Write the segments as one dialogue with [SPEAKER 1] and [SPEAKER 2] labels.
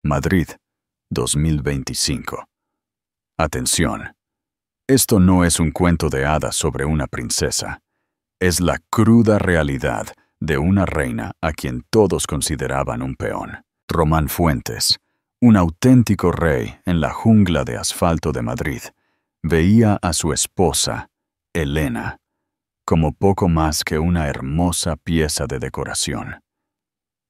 [SPEAKER 1] Madrid, 2025. Atención. Esto no es un cuento de hadas sobre una princesa. Es la cruda realidad de una reina a quien todos consideraban un peón. Román Fuentes, un auténtico rey en la jungla de asfalto de Madrid, veía a su esposa, Elena, como poco más que una hermosa pieza de decoración.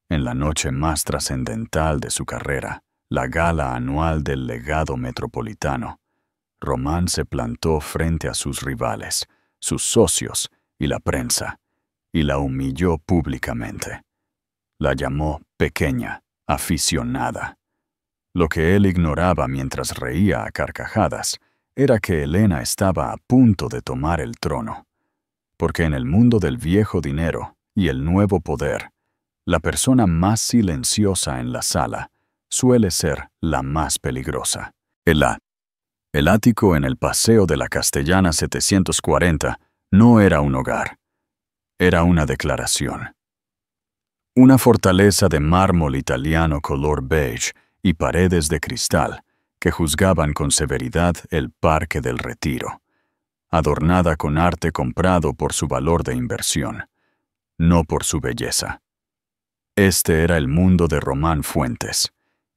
[SPEAKER 1] En la noche más trascendental de su carrera, la gala anual del legado metropolitano, Román se plantó frente a sus rivales, sus socios y la prensa, y la humilló públicamente. La llamó pequeña, aficionada. Lo que él ignoraba mientras reía a carcajadas era que Elena estaba a punto de tomar el trono, porque en el mundo del viejo dinero y el nuevo poder, la persona más silenciosa en la sala suele ser la más peligrosa. El ático en el Paseo de la Castellana 740 no era un hogar, era una declaración. Una fortaleza de mármol italiano color beige y paredes de cristal que juzgaban con severidad el Parque del Retiro, adornada con arte comprado por su valor de inversión, no por su belleza. Este era el mundo de Román Fuentes,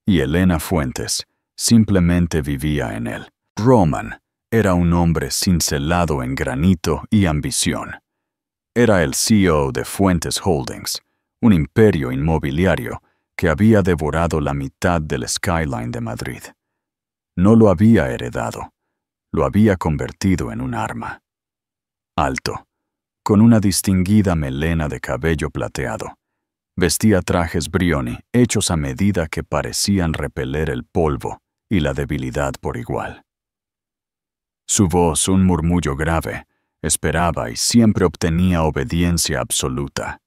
[SPEAKER 1] y Elena Fuentes simplemente vivía en él. Román era un hombre cincelado en granito y ambición. Era el CEO de Fuentes Holdings, un imperio inmobiliario que había devorado la mitad del skyline de Madrid. No lo había heredado, lo había convertido en un arma. Alto, con una distinguida melena de cabello plateado, vestía trajes Brioni hechos a medida que parecían repeler el polvo y la debilidad por igual. Su voz, un murmullo grave, esperaba y siempre obtenía obediencia absoluta.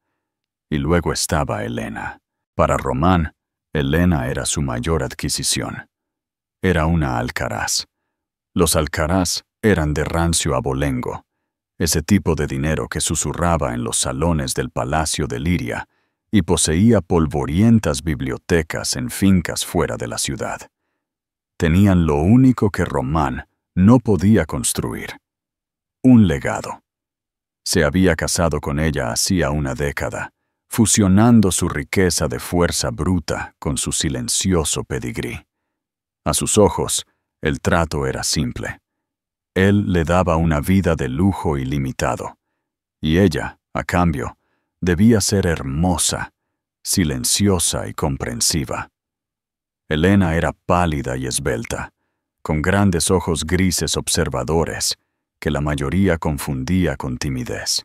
[SPEAKER 1] Y luego estaba Elena. Para Román, Elena era su mayor adquisición. Era una alcaraz. Los alcaraz eran de rancio abolengo, ese tipo de dinero que susurraba en los salones del Palacio de Liria y poseía polvorientas bibliotecas en fincas fuera de la ciudad. Tenían lo único que Román no podía construir: un legado. Se había casado con ella hacía una década, fusionando su riqueza de fuerza bruta con su silencioso pedigrí. A sus ojos, el trato era simple. Él le daba una vida de lujo ilimitado, y ella, a cambio, debía ser hermosa, silenciosa y comprensiva. Elena era pálida y esbelta, con grandes ojos grises observadores que la mayoría confundía con timidez.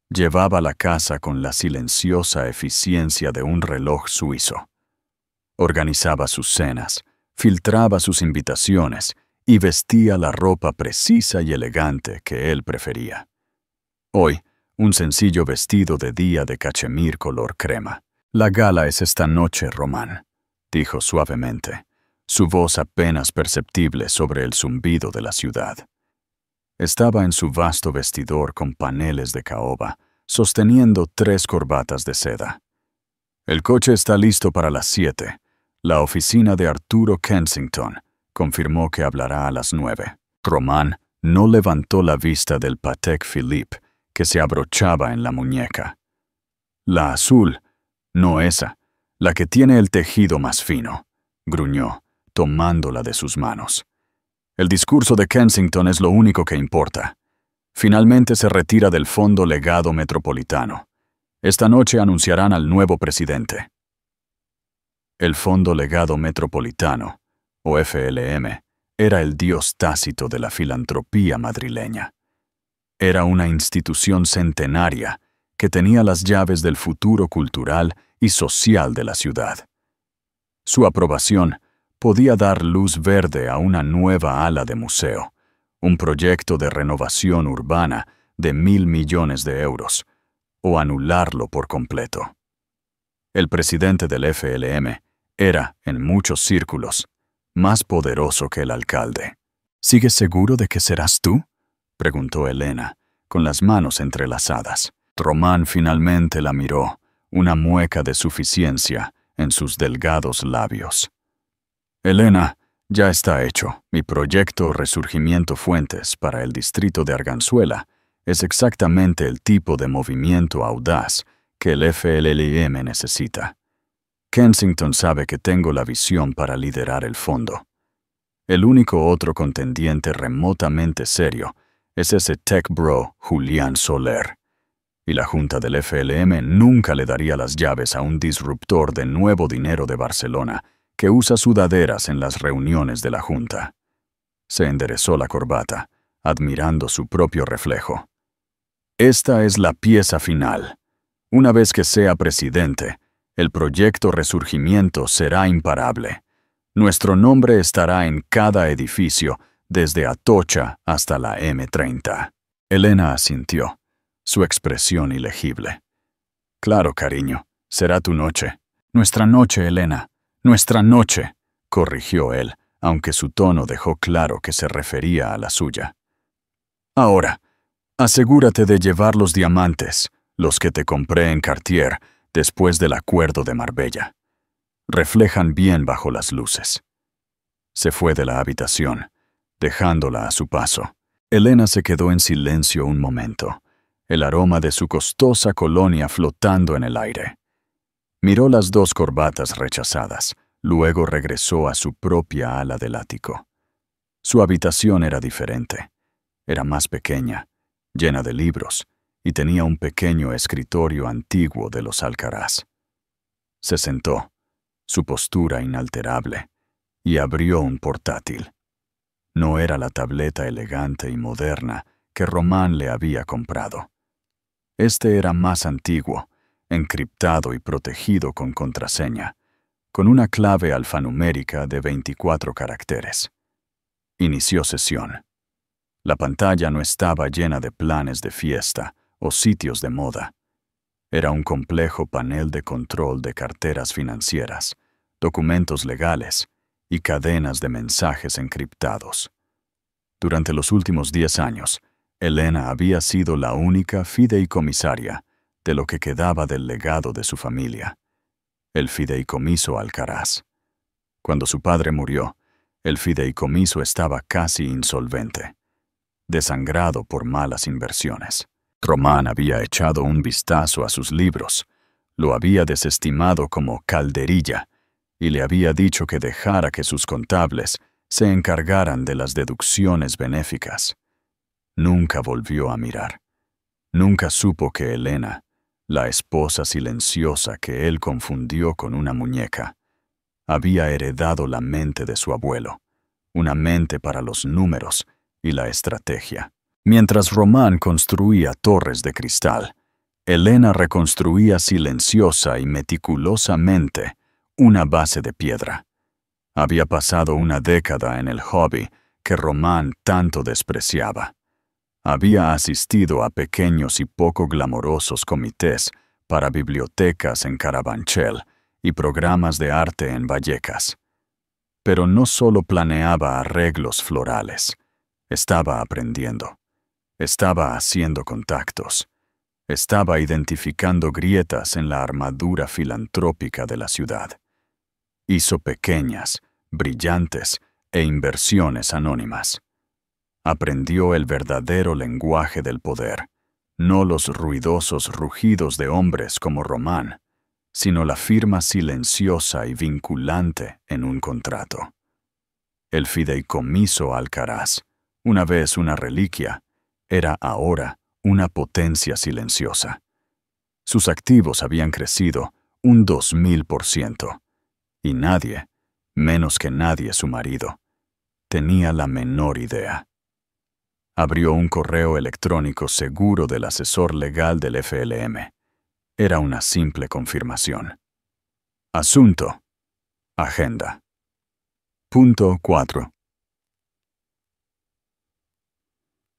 [SPEAKER 1] Llevaba la casa con la silenciosa eficiencia de un reloj suizo. Organizaba sus cenas, filtraba sus invitaciones y vestía la ropa precisa y elegante que él prefería. Hoy, un sencillo vestido de día de cachemir color crema. «La gala es esta noche, Román», dijo suavemente, su voz apenas perceptible sobre el zumbido de la ciudad. Estaba en su vasto vestidor con paneles de caoba, sosteniendo 3 corbatas de seda. «El coche está listo para las 7. La oficina de Arturo Kensington confirmó que hablará a las 9. Román no levantó la vista del Patek Philippe que se abrochaba en la muñeca. «La azul, no esa, la que tiene el tejido más fino», gruñó, tomándola de sus manos. «El discurso de Kensington es lo único que importa. Finalmente se retira del Fondo Legado Metropolitano. Esta noche anunciarán al nuevo presidente». El Fondo Legado Metropolitano, o FLM, era el dios tácito de la filantropía madrileña. Era una institución centenaria que tenía las llaves del futuro cultural y social de la ciudad. Su aprobación podía dar luz verde a una nueva ala de museo, un proyecto de renovación urbana de 1.000 millones de euros, o anularlo por completo. El presidente del FLM era, en muchos círculos, más poderoso que el alcalde. «¿Sigues seguro de que serás tú?», preguntó Elena, con las manos entrelazadas. Román finalmente la miró, una mueca de suficiencia en sus delgados labios. Elena, ya está hecho. Mi proyecto Resurgimiento Fuentes para el distrito de Arganzuela es exactamente el tipo de movimiento audaz que el FLLM necesita. Kensington sabe que tengo la visión para liderar el fondo. El único otro contendiente remotamente serio es ese tech bro Julián Soler. Y la Junta del FLM nunca le daría las llaves a un disruptor de nuevo dinero de Barcelona que usa sudaderas en las reuniones de la Junta. Se enderezó la corbata, admirando su propio reflejo. Esta es la pieza final. Una vez que sea presidente, el proyecto Resurgimiento será imparable. Nuestro nombre estará en cada edificio, desde Atocha hasta la M30. Elena asintió, su expresión ilegible. Claro, cariño, será tu noche. Nuestra noche, Elena. Nuestra noche, corrigió él, aunque su tono dejó claro que se refería a la suya. Ahora, asegúrate de llevar los diamantes, los que te compré en Cartier después del acuerdo de Marbella. Reflejan bien bajo las luces. Se fue de la habitación, dejándola a su paso. Elena se quedó en silencio un momento, el aroma de su costosa colonia flotando en el aire. Miró las dos corbatas rechazadas, luego regresó a su propia ala del ático. Su habitación era diferente. Era más pequeña, llena de libros, y tenía un pequeño escritorio antiguo de los Alcaraz. Se sentó, su postura inalterable, y abrió un portátil. No era la tableta elegante y moderna que Román le había comprado. Este era más antiguo, encriptado y protegido con contraseña, con una clave alfanumérica de 24 caracteres. Inició sesión. La pantalla no estaba llena de planes de fiesta o sitios de moda. Era un complejo panel de control de carteras financieras, documentos legales y cadenas de mensajes encriptados. Durante los últimos 10 años, Elena había sido la única fideicomisaria de lo que quedaba del legado de su familia, el fideicomiso Alcaraz. Cuando su padre murió, el fideicomiso estaba casi insolvente, desangrado por malas inversiones. Román había echado un vistazo a sus libros, lo había desestimado como calderilla y le había dicho que dejara que sus contables se encargaran de las deducciones benéficas. Nunca volvió a mirar. Nunca supo que Elena, la esposa silenciosa que él confundió con una muñeca, había heredado la mente de su abuelo, una mente para los números y la estrategia. Mientras Román construía torres de cristal, Elena reconstruía silenciosa y meticulosamente una base de piedra. Había pasado una década en el hobby que Román tanto despreciaba. Había asistido a pequeños y poco glamorosos comités para bibliotecas en Carabanchel y programas de arte en Vallecas. Pero no solo planeaba arreglos florales. Estaba aprendiendo. Estaba haciendo contactos. Estaba identificando grietas en la armadura filantrópica de la ciudad. Hizo pequeñas, brillantes e inversiones anónimas. Aprendió el verdadero lenguaje del poder, no los ruidosos rugidos de hombres como Román, sino la firma silenciosa y vinculante en un contrato. El fideicomiso Alcaraz, una vez una reliquia, era ahora una potencia silenciosa. Sus activos habían crecido un 2000%, y nadie, menos que nadie su marido, tenía la menor idea. Abrió un correo electrónico seguro del asesor legal del FLM. Era una simple confirmación. Asunto. Agenda. Punto 4.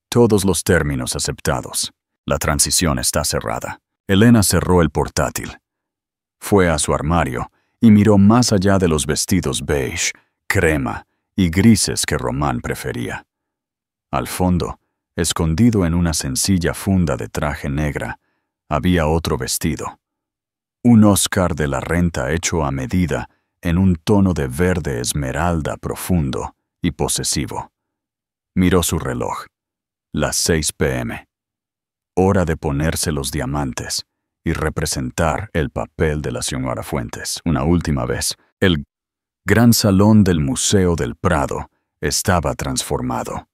[SPEAKER 1] Todos los términos aceptados. La transición está cerrada. Elena cerró el portátil. Fue a su armario y miró más allá de los vestidos beige, crema y grises que Román prefería. Al fondo, escondido en una sencilla funda de traje negra, había otro vestido. Un Oscar de la renta hecho a medida en un tono de verde esmeralda profundo y posesivo. Miró su reloj. Las 6 p.m. Hora de ponerse los diamantes y representar el papel de la señora Fuentes una última vez. El gran salón del Museo del Prado estaba transformado.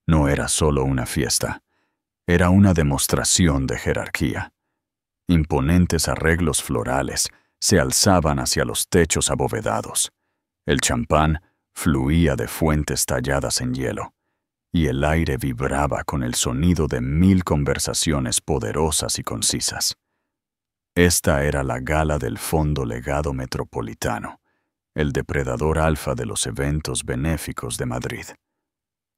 [SPEAKER 1] No era solo una fiesta, era una demostración de jerarquía. Imponentes arreglos florales se alzaban hacia los techos abovedados. El champán fluía de fuentes talladas en hielo, y el aire vibraba con el sonido de 1000 conversaciones poderosas y concisas. Esta era la gala del Fondo Legado Metropolitano, el depredador alfa de los eventos benéficos de Madrid.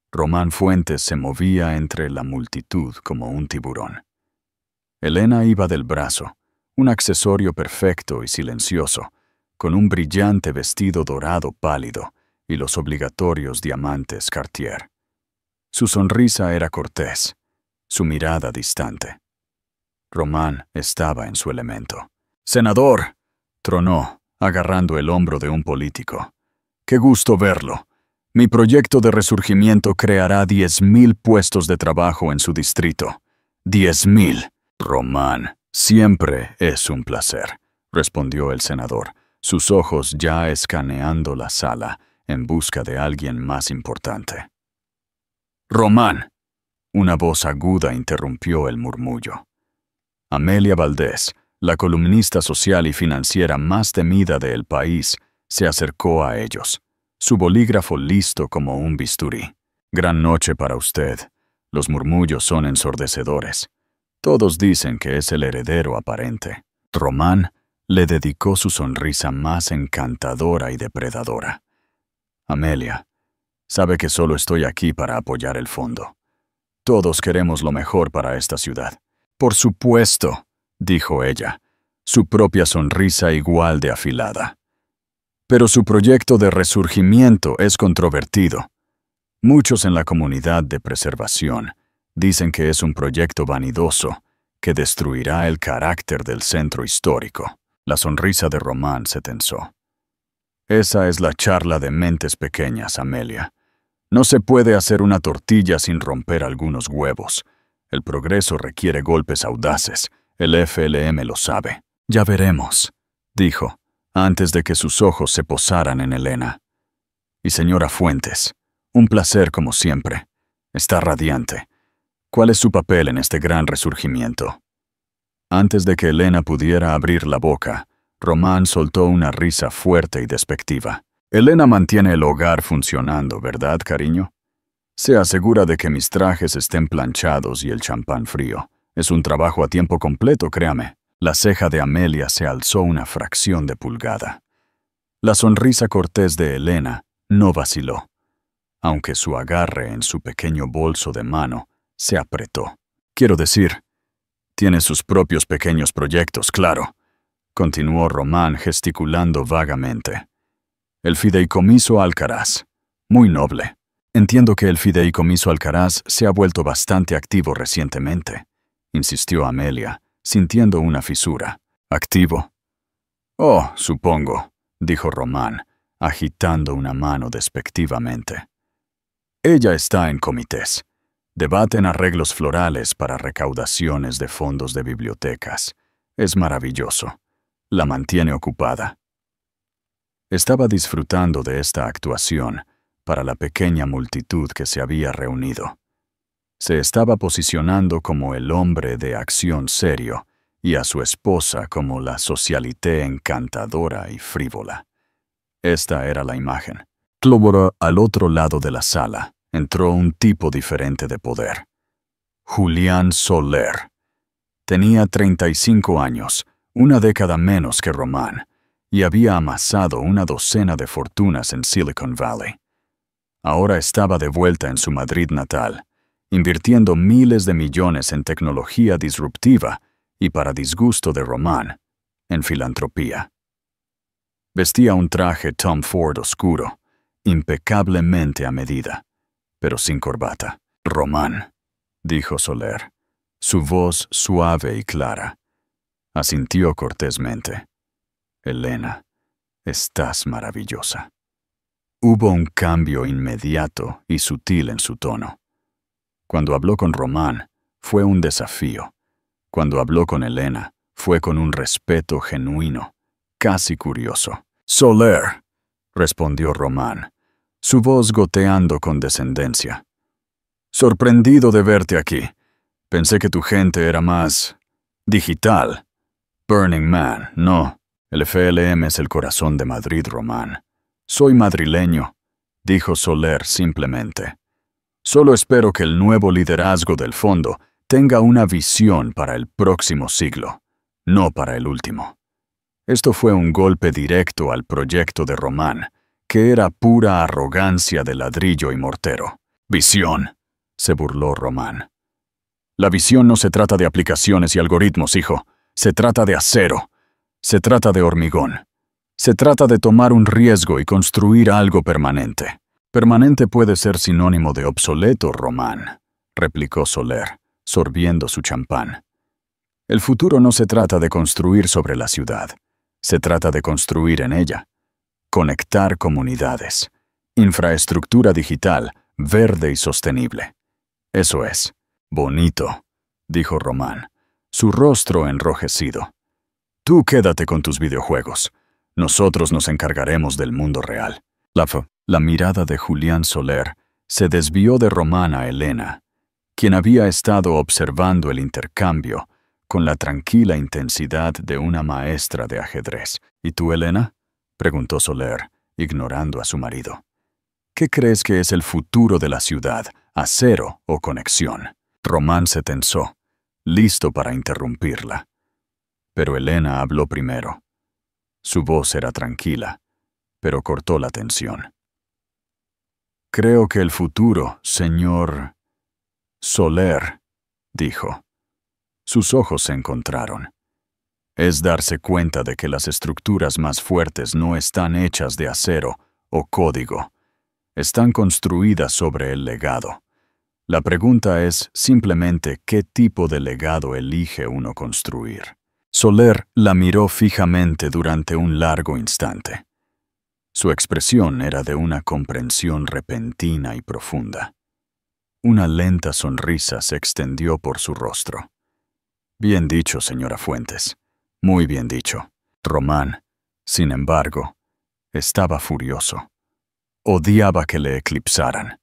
[SPEAKER 1] Román Fuentes se movía entre la multitud como un tiburón. Elena iba del brazo, un accesorio perfecto y silencioso, con un brillante vestido dorado pálido y los obligatorios diamantes Cartier. Su sonrisa era cortés, su mirada distante. Román estaba en su elemento. «Senador», tronó, agarrando el hombro de un político. «Qué gusto verlo. Mi proyecto de resurgimiento creará 10.000 puestos de trabajo en su distrito. 10.000. Román, siempre es un placer», respondió el senador, sus ojos ya escaneando la sala en busca de alguien más importante. «Román», una voz aguda interrumpió el murmullo. Amelia Valdés, la columnista social y financiera más temida del país, se acercó a ellos, su bolígrafo listo como un bisturí. «Gran noche para usted. Los murmullos son ensordecedores. Todos dicen que es el heredero aparente». Román le dedicó su sonrisa más encantadora y depredadora. «Amelia, sabe que solo estoy aquí para apoyar el fondo. Todos queremos lo mejor para esta ciudad». «Por supuesto», dijo ella, su propia sonrisa igual de afilada. «Pero su proyecto de resurgimiento es controvertido. Muchos en la comunidad de preservación dicen que es un proyecto vanidoso que destruirá el carácter del centro histórico». La sonrisa de Román se tensó. «Esa es la charla de mentes pequeñas, Amelia. No se puede hacer una tortilla sin romper algunos huevos. El progreso requiere golpes audaces. El FLM lo sabe». «Ya veremos», dijo, antes de que sus ojos se posaran en Elena. «Y señora Fuentes, un placer como siempre. Está radiante. ¿Cuál es su papel en este gran resurgimiento?» Antes de que Elena pudiera abrir la boca, Román soltó una risa fuerte y despectiva. «Elena mantiene el hogar funcionando, ¿verdad, cariño? Se asegura de que mis trajes estén planchados y el champán frío. Es un trabajo a tiempo completo, créame». La ceja de Amelia se alzó una fracción de pulgada. La sonrisa cortés de Elena no vaciló, aunque su agarre en su pequeño bolso de mano se apretó. «Quiero decir, tiene sus propios pequeños proyectos, claro», continuó Román gesticulando vagamente. «El fideicomiso Alcaraz, muy noble. Entiendo que el fideicomiso Alcaraz se ha vuelto bastante activo recientemente», insistió Amelia, sintiendo una fisura. «¿Activo?» «Oh, supongo», dijo Román, agitando una mano despectivamente. «Ella está en comités. Debaten arreglos florales para recaudaciones de fondos de bibliotecas. Es maravilloso. La mantiene ocupada». Estaba disfrutando de esta actuación para la pequeña multitud que se había reunido. Se estaba posicionando como el hombre de acción serio y a su esposa como la socialité encantadora y frívola. Esta era la imagen. Clóbora, al otro lado de la sala, entró un tipo diferente de poder. Julián Soler. Tenía 35 años, una década menos que Román, y había amasado una docena de fortunas en Silicon Valley. Ahora estaba de vuelta en su Madrid natal, invirtiendo miles de millones en tecnología disruptiva y, para disgusto de Román, en filantropía. Vestía un traje Tom Ford oscuro, impecablemente a medida, pero sin corbata. «Román», dijo Soler, su voz suave y clara, Asintió cortésmente. Elena, estás maravillosa. Hubo un cambio inmediato y sutil en su tono. Cuando habló con Román, fue un desafío. Cuando habló con Elena, fue con un respeto genuino, casi curioso. «Soler», respondió Román, su voz goteando con descendencia. «Sorprendido de verte aquí. Pensé que tu gente era más digital. Burning Man, no. El FLM es el corazón de Madrid, Román. Soy madrileño», dijo Soler simplemente. «Solo espero que el nuevo liderazgo del fondo tenga una visión para el próximo siglo, no para el último». Esto fue un golpe directo al proyecto de Román, que era pura arrogancia de ladrillo y mortero. «Visión», se burló Román. «La visión no se trata de aplicaciones y algoritmos, hijo. Se trata de acero. Se trata de hormigón. Se trata de tomar un riesgo y construir algo permanente». «Permanente puede ser sinónimo de obsoleto, Román», replicó Soler, sorbiendo su champán. «El futuro no se trata de construir sobre la ciudad. Se trata de construir en ella. Conectar comunidades. Infraestructura digital, verde y sostenible. Eso es. Bonito», dijo Román, su rostro enrojecido. «Tú quédate con tus videojuegos. Nosotros nos encargaremos del mundo real». La mirada de Julián Soler se desvió de Román a Elena, quien había estado observando el intercambio con la tranquila intensidad de una maestra de ajedrez. «¿Y tú, Elena?», preguntó Soler, ignorando a su marido. «¿Qué crees que es el futuro de la ciudad, acero o conexión?» Román se tensó, listo para interrumpirla. Pero Elena habló primero. Su voz era tranquila, pero cortó la tensión. «Creo que el futuro, señor Soler», dijo. Sus ojos se encontraron. «Es darse cuenta de que las estructuras más fuertes no están hechas de acero o código. Están construidas sobre el legado. La pregunta es simplemente qué tipo de legado elige uno construir». Soler la miró fijamente durante un largo instante. Su expresión era de una comprensión repentina y profunda. Una lenta sonrisa se extendió por su rostro. «Bien dicho, señora Fuentes. Muy bien dicho». Román, sin embargo, estaba furioso. Odiaba que le eclipsaran.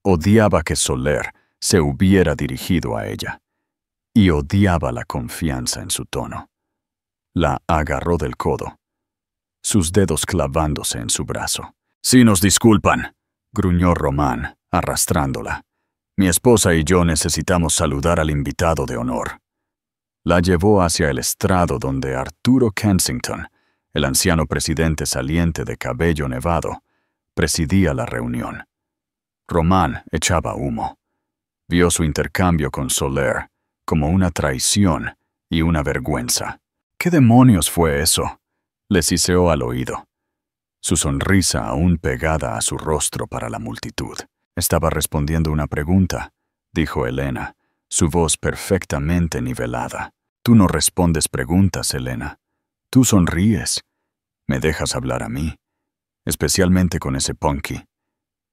[SPEAKER 1] Odiaba que Soler se hubiera dirigido a ella. Y odiaba la confianza en su tono. La agarró del codo, sus dedos clavándose en su brazo. «Si nos disculpan», gruñó Román, arrastrándola. «Mi esposa y yo necesitamos saludar al invitado de honor». La llevó hacia el estrado donde Arturo Kensington, el anciano presidente saliente de cabello nevado, presidía la reunión. Román echaba humo. Vio su intercambio con Soler como una traición y una vergüenza. «¿Qué demonios fue eso?», le siseó al oído. Su sonrisa aún pegada a su rostro para la multitud. «Estaba respondiendo una pregunta», dijo Elena, su voz perfectamente nivelada. «Tú no respondes preguntas, Elena. Tú sonríes. Me dejas hablar a mí, especialmente con ese punky.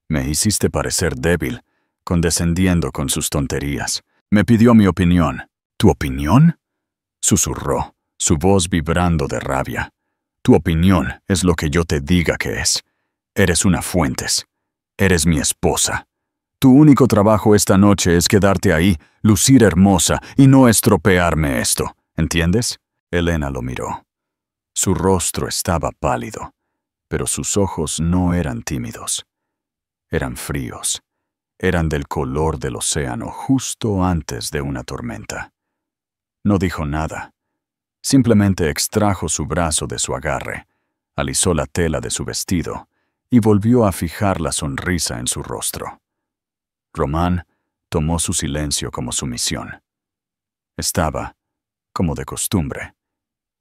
[SPEAKER 1] Me hiciste parecer débil, condescendiendo con sus tonterías. Me pidió mi opinión». «¿Tu opinión?», susurró, su voz vibrando de rabia. «Tu opinión es lo que yo te diga que es. Eres una Fuentes. Eres mi esposa. Tu único trabajo esta noche es quedarte ahí, lucir hermosa y no estropearme esto. ¿Entiendes?» Elena lo miró. Su rostro estaba pálido, pero sus ojos no eran tímidos. Eran fríos. Eran del color del océano justo antes de una tormenta. No dijo nada. Simplemente extrajo su brazo de su agarre, alisó la tela de su vestido y volvió a fijar la sonrisa en su rostro. Román tomó su silencio como sumisión. Estaba, como de costumbre,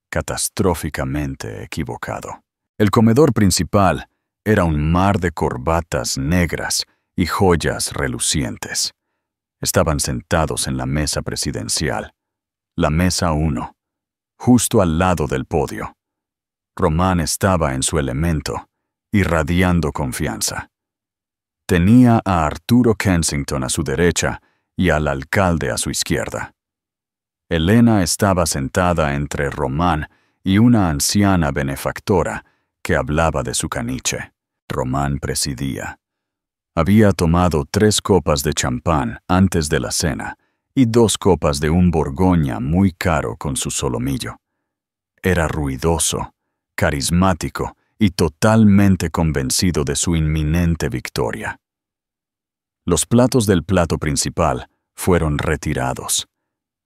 [SPEAKER 1] catastróficamente equivocado. El comedor principal era un mar de corbatas negras y joyas relucientes. Estaban sentados en la mesa presidencial, la mesa 1, justo al lado del podio. Román estaba en su elemento, irradiando confianza. Tenía a Arturo Kensington a su derecha y al alcalde a su izquierda. Elena estaba sentada entre Román y una anciana benefactora que hablaba de su caniche. Román presidía. Había tomado 3 copas de champán antes de la cena y 2 copas de un Borgoña muy caro con su solomillo. Era ruidoso, carismático y totalmente convencido de su inminente victoria. Los platos del plato principal fueron retirados.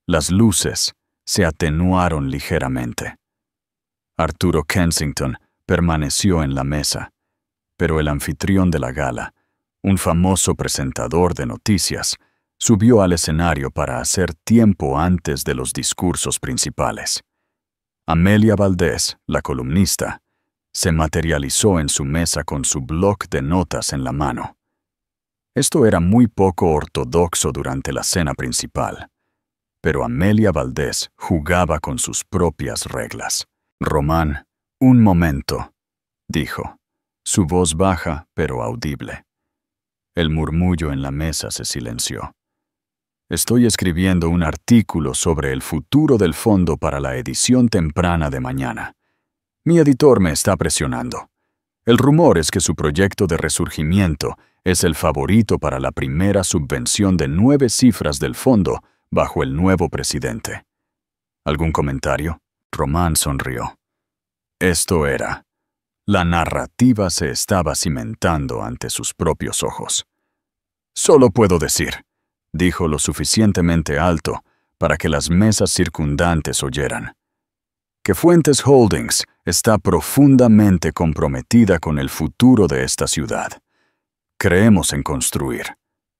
[SPEAKER 1] Las luces se atenuaron ligeramente. Arturo Kensington permaneció en la mesa, pero el anfitrión de la gala, un famoso presentador de noticias, subió al escenario para hacer tiempo antes de los discursos principales. Amelia Valdés, la columnista, se materializó en su mesa con su bloc de notas en la mano. Esto era muy poco ortodoxo durante la cena principal, pero Amelia Valdés jugaba con sus propias reglas. Román, un momento, dijo, su voz baja pero audible. El murmullo en la mesa se silenció. Estoy escribiendo un artículo sobre el futuro del fondo para la edición temprana de mañana. Mi editor me está presionando. El rumor es que su proyecto de resurgimiento es el favorito para la primera subvención de 9 cifras del fondo bajo el nuevo presidente. ¿Algún comentario? Román sonrió. Esto era. La narrativa se estaba cimentando ante sus propios ojos. Solo puedo decir, dijo lo suficientemente alto para que las mesas circundantes oyeran, que Fuentes Holdings está profundamente comprometida con el futuro de esta ciudad. Creemos en construir,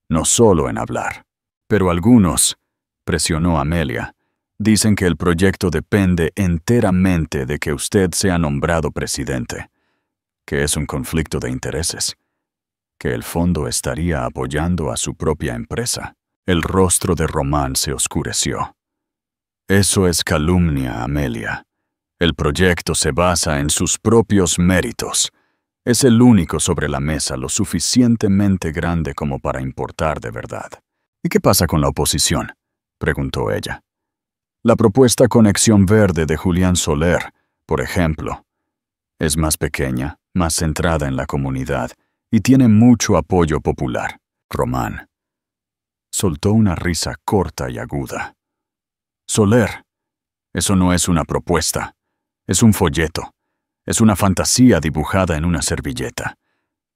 [SPEAKER 1] no solo en hablar. Pero algunos, presionó Amelia, dicen que el proyecto depende enteramente de que usted sea nombrado presidente, que es un conflicto de intereses, que el fondo estaría apoyando a su propia empresa. El rostro de Román se oscureció. Eso es calumnia, Amelia. El proyecto se basa en sus propios méritos. Es el único sobre la mesa lo suficientemente grande como para importar de verdad. ¿Y qué pasa con la oposición?, preguntó ella. La propuesta Conexión Verde de Julián Soler, por ejemplo, es más pequeña, más centrada en la comunidad y tiene mucho apoyo popular. Román soltó una risa corta y aguda. Soler, eso no es una propuesta, es un folleto, es una fantasía dibujada en una servilleta.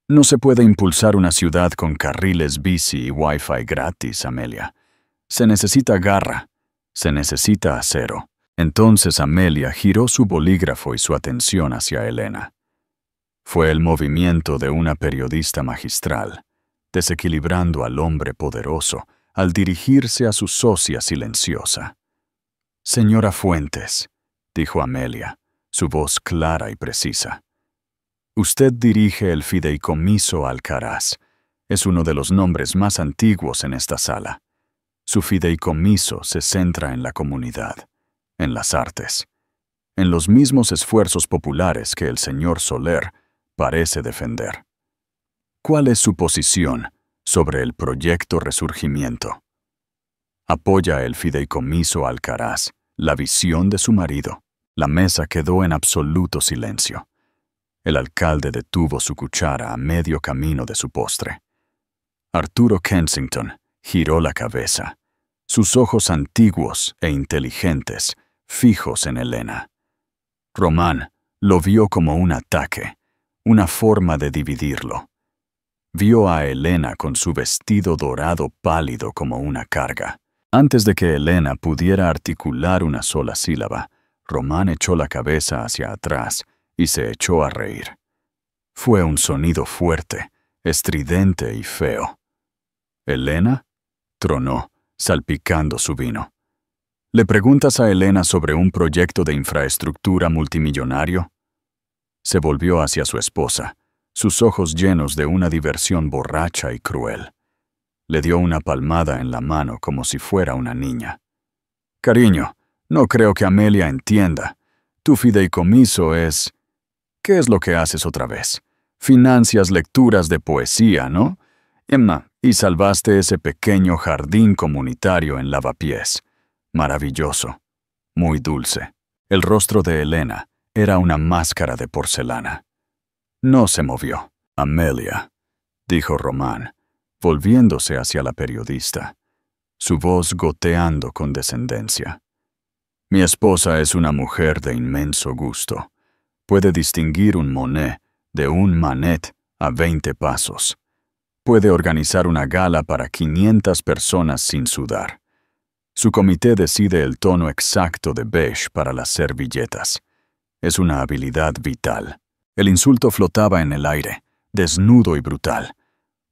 [SPEAKER 1] No se puede impulsar una ciudad con carriles bici y wifi gratis, Amelia. Se necesita garra, se necesita acero. Entonces Amelia giró su bolígrafo y su atención hacia Elena. Fue el movimiento de una periodista magistral, desequilibrando al hombre poderoso al dirigirse a su socia silenciosa. «Señora Fuentes», dijo Amelia, su voz clara y precisa. «Usted dirige el Fideicomiso Alcaraz. Es uno de los nombres más antiguos en esta sala. Su fideicomiso se centra en la comunidad, en las artes, en los mismos esfuerzos populares que el señor Soler parece defender. ¿Cuál es su posición sobre el proyecto Resurgimiento? ¿Apoya el Fideicomiso Alcaraz la visión de su marido? La mesa quedó en absoluto silencio. El alcalde detuvo su cuchara a medio camino de su postre. Arturo Kensington giró la cabeza, sus ojos antiguos e inteligentes fijos en Elena. Román lo vio como un ataque, una forma de dividirlo. Vio a Elena con su vestido dorado pálido como una carga. Antes de que Elena pudiera articular una sola sílaba, Román echó la cabeza hacia atrás y se echó a reír. Fue un sonido fuerte, estridente y feo. «¿Elena?», tronó, salpicando su vino. «¿Le preguntas a Elena sobre un proyecto de infraestructura multimillonario?». Se volvió hacia su esposa, sus ojos llenos de una diversión borracha y cruel. Le dio una palmada en la mano como si fuera una niña. «Cariño, No creo que Amelia entienda. Tu fideicomiso es... ¿Qué es lo que haces otra vez? Financias lecturas de poesía, ¿no? Emma, y salvaste ese pequeño jardín comunitario en Lavapiés. Maravilloso. Muy dulce. El rostro de Elena era una máscara de porcelana. No se movió. Amelia, dijo Román, volviéndose hacia la periodista, su voz goteando con descendencia. Mi esposa es una mujer de inmenso gusto. Puede distinguir un Monet de un Manet a 20 pasos. Puede organizar una gala para 500 personas sin sudar. Su comité decide el tono exacto de beige para las servilletas. Es una habilidad vital. El insulto flotaba en el aire, desnudo y brutal.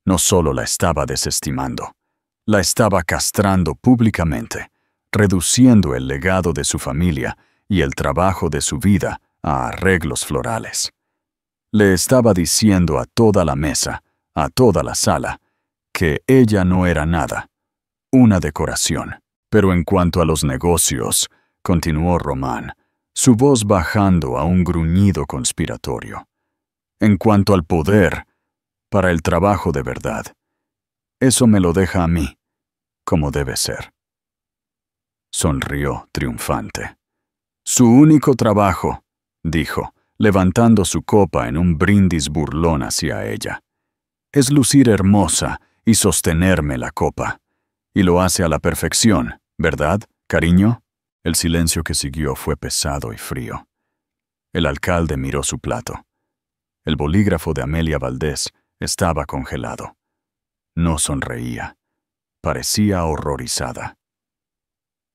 [SPEAKER 1] No solo la estaba desestimando, la estaba castrando públicamente, reduciendo el legado de su familia y el trabajo de su vida a arreglos florales. Le estaba diciendo a toda la mesa, a toda la sala, que ella no era nada, una decoración. Pero en cuanto a los negocios, continuó Román, su voz bajando a un gruñido conspiratorio. En cuanto al poder, para el trabajo de verdad, eso me lo deja a mí, como debe ser. Sonrió triunfante. Su único trabajo, dijo, levantando su copa en un brindis burlón hacia ella, es lucir hermosa y sostenerme la copa. Y lo hace a la perfección, ¿verdad, cariño? El silencio que siguió fue pesado y frío. El alcalde miró su plato. El bolígrafo de Amelia Valdés estaba congelado. No sonreía. Parecía horrorizada.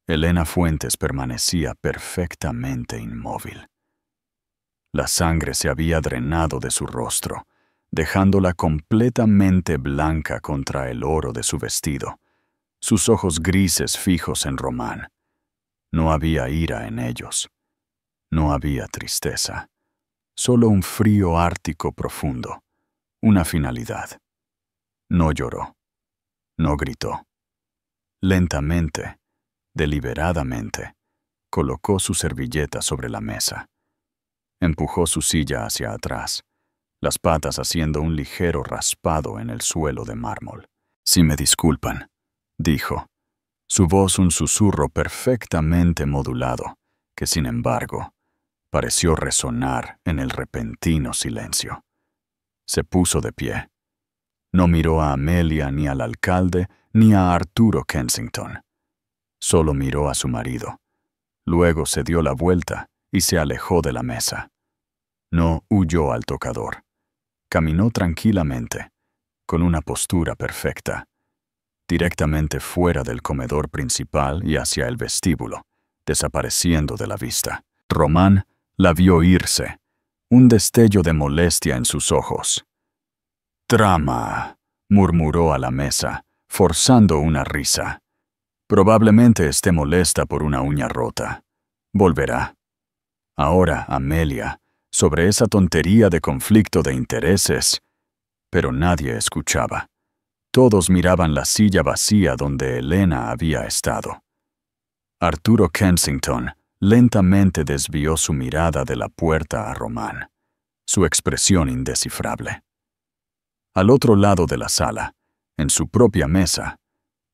[SPEAKER 1] Elena Fuentes permanecía perfectamente inmóvil. La sangre se había drenado de su rostro, dejándola completamente blanca contra el oro de su vestido, sus ojos grises fijos en Román. No había ira en ellos. No había tristeza. Solo un frío ártico profundo, una finalidad. No lloró. No gritó. Lentamente, deliberadamente, colocó su servilleta sobre la mesa. Empujó su silla hacia atrás, las patas haciendo un ligero raspado en el suelo de mármol. Si me disculpan, dijo, su voz un susurro perfectamente modulado, que sin embargo, pareció resonar en el repentino silencio. Se puso de pie. No miró a Amelia ni al alcalde ni a Arturo Kensington. Solo miró a su marido. Luego se dio la vuelta y se alejó de la mesa. No huyó al tocador. Caminó tranquilamente, con una postura perfecta, directamente fuera del comedor principal y hacia el vestíbulo, desapareciendo de la vista. Román la vio irse, un destello de molestia en sus ojos. «Trama», murmuró a la mesa, forzando una risa. «Probablemente esté molesta por una uña rota. Volverá». Ahora, Amelia, sobre esa tontería de conflicto de intereses. Pero nadie escuchaba. Todos miraban la silla vacía donde Elena había estado. Arturo Kensington lentamente desvió su mirada de la puerta a Román, su expresión indescifrable. Al otro lado de la sala, en su propia mesa,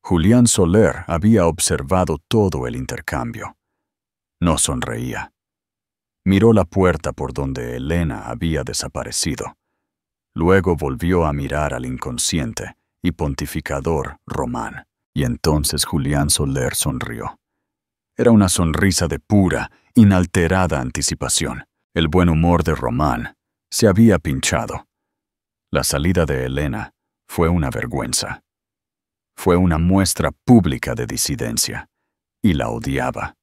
[SPEAKER 1] Julián Soler había observado todo el intercambio. No sonreía. Miró la puerta por donde Elena había desaparecido. Luego volvió a mirar al inconsciente y pontificador Román, y entonces Julián Soler sonrió. Era una sonrisa de pura, inalterada anticipación. El buen humor de Román se había pinchado. La salida de Elena fue una vergüenza. Fue una muestra pública de disidencia, y la odiaba.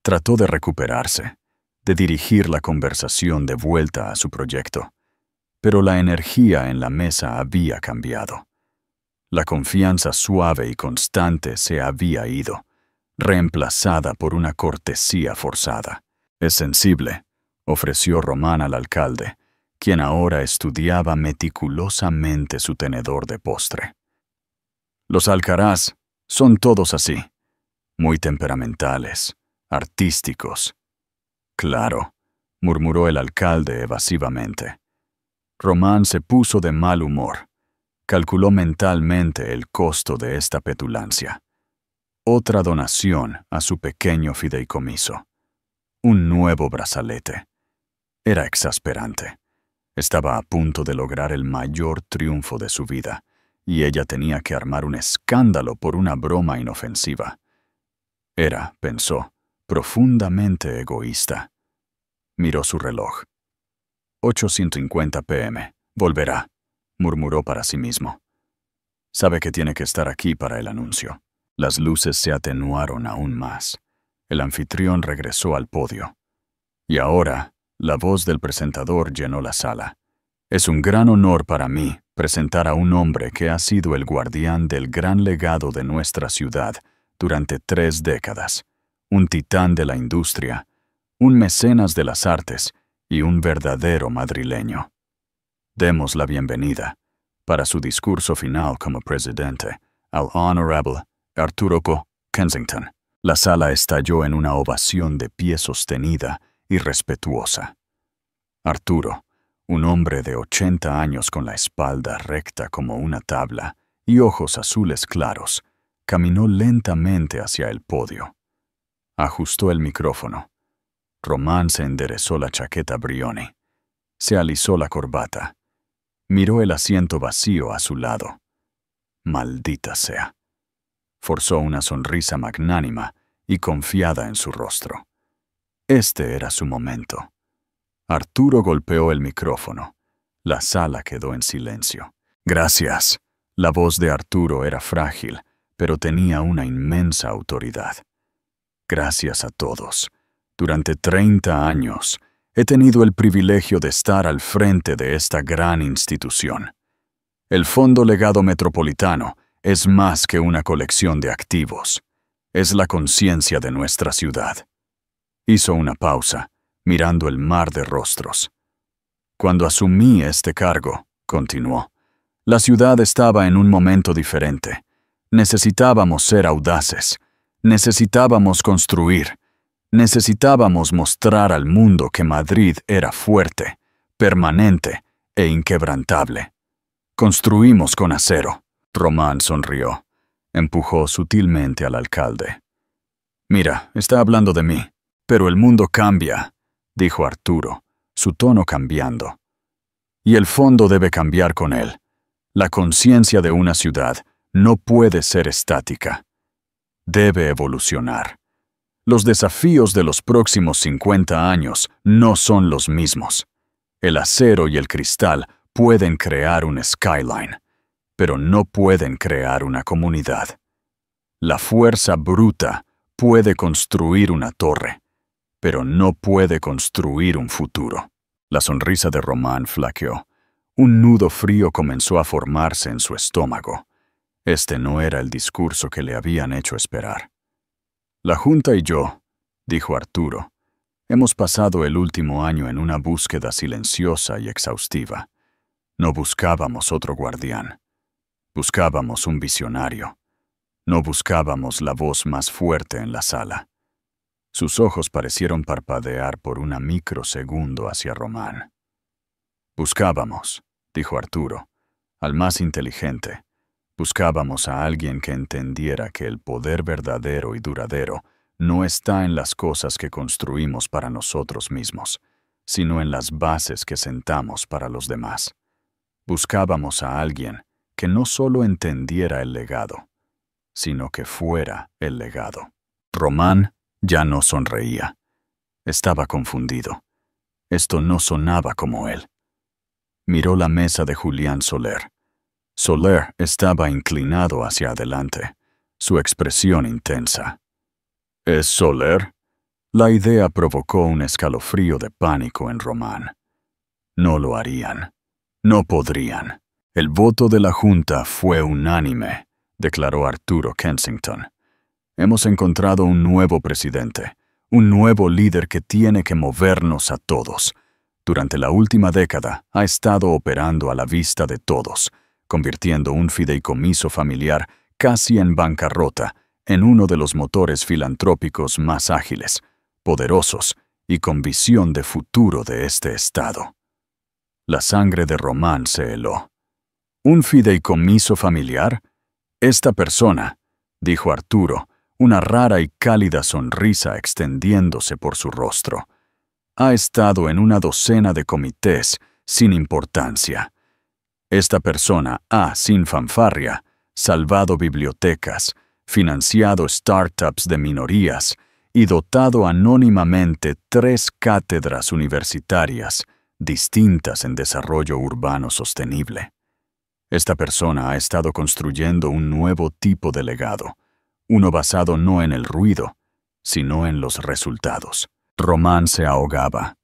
[SPEAKER 1] Trató de recuperarse, de dirigir la conversación de vuelta a su proyecto, pero la energía en la mesa había cambiado. La confianza suave y constante se había ido, reemplazada por una cortesía forzada. «Es sensible», ofreció Román al alcalde, quien ahora estudiaba meticulosamente su tenedor de postre. «Los Alcaraz son todos así, muy temperamentales, artísticos. Claro, murmuró el alcalde evasivamente. Román se puso de mal humor. Calculó mentalmente el costo de esta petulancia. Otra donación a su pequeño fideicomiso. Un nuevo brazalete. Era exasperante. Estaba a punto de lograr el mayor triunfo de su vida, y ella tenía que armar un escándalo por una broma inofensiva. Era, pensó, profundamente egoísta. Miró su reloj. 8:50 p.m. Volverá, murmuró para sí mismo. Sabe que tiene que estar aquí para el anuncio. Las luces se atenuaron aún más. El anfitrión regresó al podio. Y ahora, la voz del presentador llenó la sala. Es un gran honor para mí presentar a un hombre que ha sido el guardián del gran legado de nuestra ciudad durante 3 décadas, un titán de la industria, un mecenas de las artes y un verdadero madrileño. Demos la bienvenida, para su discurso final como presidente, al Honorable Arturo P. Kensington. La sala estalló en una ovación de pie sostenida y respetuosa. Arturo, un hombre de 80 años con la espalda recta como una tabla y ojos azules claros, caminó lentamente hacia el podio. Ajustó el micrófono. Román se enderezó la chaqueta Brioni. Se alisó la corbata. Miró el asiento vacío a su lado. Maldita sea. Forzó una sonrisa magnánima y confiada en su rostro. Este era su momento. Arturo golpeó el micrófono. La sala quedó en silencio. Gracias. La voz de Arturo era frágil, pero tenía una inmensa autoridad. Gracias a todos. Durante 30 años, he tenido el privilegio de estar al frente de esta gran institución. El Fondo Legado Metropolitano es más que una colección de activos. Es la conciencia de nuestra ciudad. Hizo una pausa, mirando el mar de rostros. Cuando asumí este cargo, continuó, la ciudad estaba en un momento diferente. Necesitábamos ser audaces. Necesitábamos construir. Necesitábamos mostrar al mundo que Madrid era fuerte, permanente e inquebrantable. Construimos con acero. Román sonrió. Empujó sutilmente al alcalde. Mira, está hablando de mí. Pero el mundo cambia, dijo Arturo, su tono cambiando. Y el fondo debe cambiar con él. La conciencia de una ciudad no puede ser estática. Debe evolucionar. Los desafíos de los próximos 50 años no son los mismos. El acero y el cristal pueden crear un skyline, pero no pueden crear una comunidad. La fuerza bruta puede construir una torre, pero no puede construir un futuro. La sonrisa de Román flaqueó. Un nudo frío comenzó a formarse en su estómago. Este no era el discurso que le habían hecho esperar. La Junta y yo, dijo Arturo, hemos pasado el último año en una búsqueda silenciosa y exhaustiva. No buscábamos otro guardián. Buscábamos un visionario. No buscábamos la voz más fuerte en la sala. Sus ojos parecieron parpadear por un microsegundo hacia Román. Buscábamos, dijo Arturo, al más inteligente. Buscábamos a alguien que entendiera que el poder verdadero y duradero no está en las cosas que construimos para nosotros mismos, sino en las bases que sentamos para los demás. Buscábamos a alguien que no solo entendiera el legado, sino que fuera el legado. Román ya no sonreía. Estaba confundido. Esto no sonaba como él. Miró la mesa de Julián Soler. Soler estaba inclinado hacia adelante, su expresión intensa. ¿Es Soler? La idea provocó un escalofrío de pánico en Román. No lo harían. No podrían. El voto de la Junta fue unánime, declaró Arturo Kensington. Hemos encontrado un nuevo presidente, un nuevo líder que tiene que movernos a todos. Durante la última década ha estado operando a la vista de todos, convirtiendo un fideicomiso familiar casi en bancarrota en uno de los motores filantrópicos más ágiles, poderosos y con visión de futuro de este estado. La sangre de Román se heló. ¿Un fideicomiso familiar? Esta persona, dijo Arturo, una rara y cálida sonrisa extendiéndose por su rostro, ha estado en una docena de comités sin importancia. Esta persona ha, sin fanfarria, salvado bibliotecas, financiado startups de minorías y dotado anónimamente 3 cátedras universitarias distintas en desarrollo urbano sostenible. Esta persona ha estado construyendo un nuevo tipo de legado, uno basado no en el ruido, sino en los resultados. Román se ahogaba.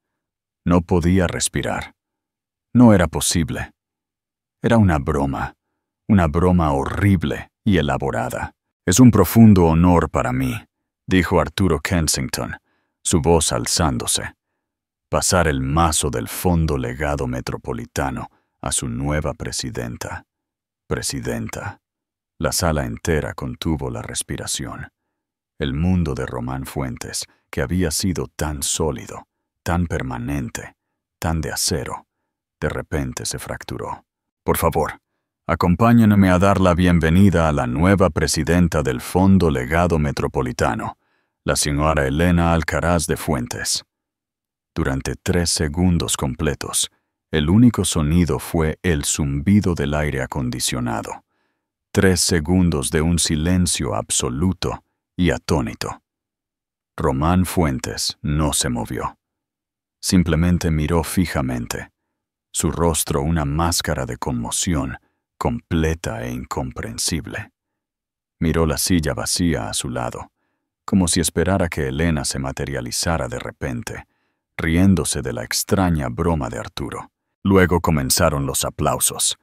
[SPEAKER 1] No podía respirar. No era posible. Era una broma horrible y elaborada. «Es un profundo honor para mí», dijo Arturo Kensington, su voz alzándose, «pasar el mazo del Fondo Legado Metropolitano a su nueva presidenta». Presidenta. La sala entera contuvo la respiración. El mundo de Román Fuentes, que había sido tan sólido, tan permanente, tan de acero, de repente se fracturó. «Por favor, acompáñenme a dar la bienvenida a la nueva presidenta del Fondo Legado Metropolitano, la señora Elena Alcaraz de Fuentes». Durante 3 segundos completos, el único sonido fue el zumbido del aire acondicionado. 3 segundos de un silencio absoluto y atónito. Román Fuentes no se movió. Simplemente miró fijamente, su rostro una máscara de conmoción completa e incomprensible. Miró la silla vacía a su lado, como si esperara que Elena se materializara de repente, riéndose de la extraña broma de Arturo. Luego comenzaron los aplausos.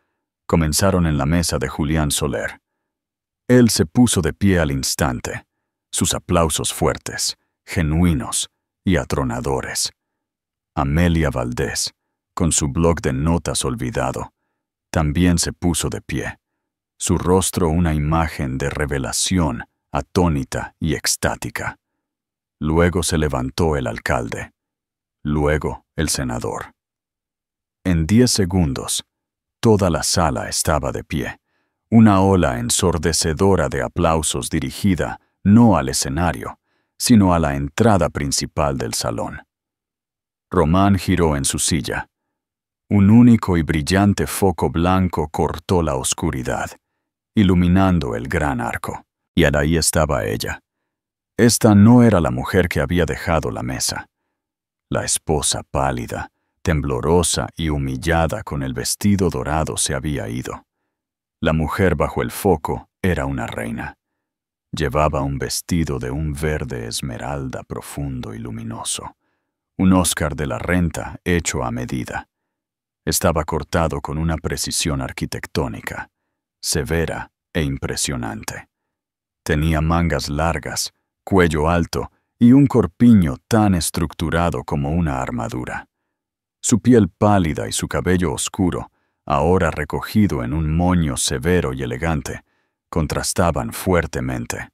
[SPEAKER 1] Comenzaron en la mesa de Julián Soler. Él se puso de pie al instante, sus aplausos fuertes, genuinos y atronadores. Amelia Valdés, con su blog de notas olvidado, también se puso de pie, su rostro una imagen de revelación atónita y extática. Luego se levantó el alcalde, luego el senador. En 10 segundos, toda la sala estaba de pie, una ola ensordecedora de aplausos dirigida no al escenario, sino a la entrada principal del salón. Román giró en su silla. Un único y brillante foco blanco cortó la oscuridad, iluminando el gran arco. Y ahí estaba ella. Esta no era la mujer que había dejado la mesa. La esposa pálida, temblorosa y humillada con el vestido dorado se había ido. La mujer bajo el foco era una reina. Llevaba un vestido de un verde esmeralda profundo y luminoso, un Oscar de la Renta hecho a medida. Estaba cortado con una precisión arquitectónica, severa e impresionante. Tenía mangas largas, cuello alto y un corpiño tan estructurado como una armadura. Su piel pálida y su cabello oscuro, ahora recogido en un moño severo y elegante, contrastaban fuertemente.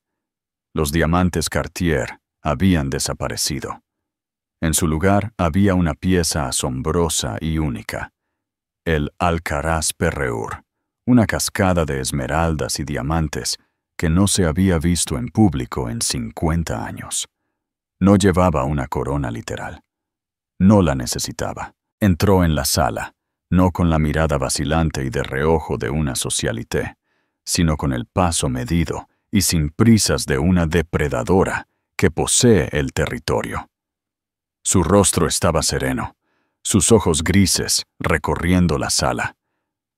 [SPEAKER 1] Los diamantes Cartier habían desaparecido. En su lugar había una pieza asombrosa y única, el Alcaraz Perreur, una cascada de esmeraldas y diamantes que no se había visto en público en 50 años. No llevaba una corona literal. No la necesitaba. Entró en la sala, no con la mirada vacilante y de reojo de una socialité, sino con el paso medido y sin prisas de una depredadora que posee el territorio. Su rostro estaba sereno, sus ojos grises recorriendo la sala,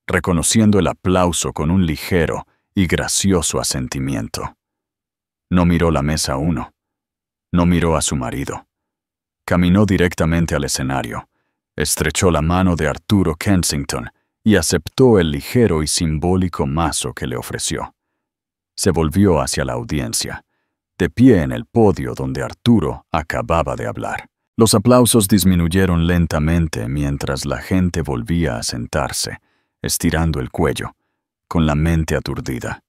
[SPEAKER 1] reconociendo el aplauso con un ligero y gracioso asentimiento. No miró la mesa 1, no miró a su marido. Caminó directamente al escenario, estrechó la mano de Arturo Kensington y aceptó el ligero y simbólico mazo que le ofreció. Se volvió hacia la audiencia, de pie en el podio donde Arturo acababa de hablar. Los aplausos disminuyeron lentamente mientras la gente volvía a sentarse, estirando el cuello, con la mente aturdida.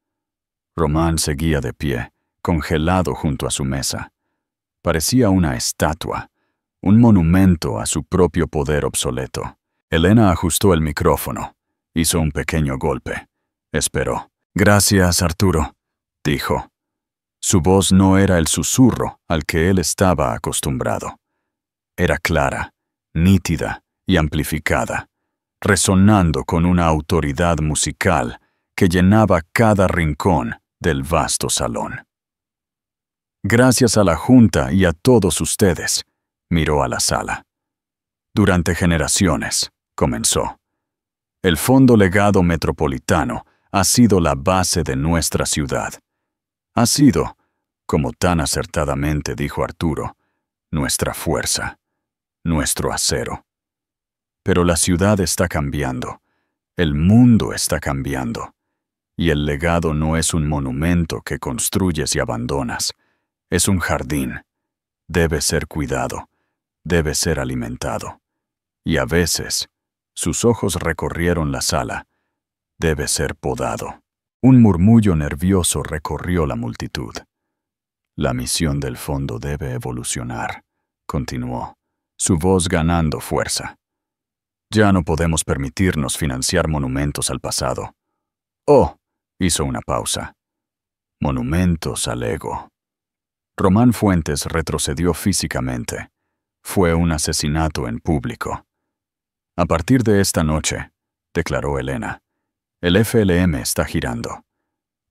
[SPEAKER 1] Román seguía de pie, congelado junto a su mesa. Parecía una estatua, un monumento a su propio poder obsoleto. Elena ajustó el micrófono, hizo un pequeño golpe. Esperó. «Gracias, Arturo», dijo. Su voz no era el susurro al que él estaba acostumbrado. Era clara, nítida y amplificada, resonando con una autoridad musical que llenaba cada rincón del vasto salón. «Gracias a la Junta y a todos ustedes», miró a la sala. «Durante generaciones», comenzó, «el Fondo Legado Metropolitano ha sido la base de nuestra ciudad. Ha sido, como tan acertadamente dijo Arturo, nuestra fuerza, nuestro acero. Pero la ciudad está cambiando, el mundo está cambiando, y el legado no es un monumento que construyes y abandonas, es un jardín. Debe ser cuidado, debe ser alimentado. Y a veces, sus ojos recorrieron la sala, debe ser podado». Un murmullo nervioso recorrió la multitud. «La misión del fondo debe evolucionar», continuó, su voz ganando fuerza. «Ya no podemos permitirnos financiar monumentos al pasado». «Oh», hizo una pausa. «Monumentos al ego». Román Fuentes retrocedió físicamente. Fue un asesinato en público. «A partir de esta noche», declaró Elena, «el FLM está girando.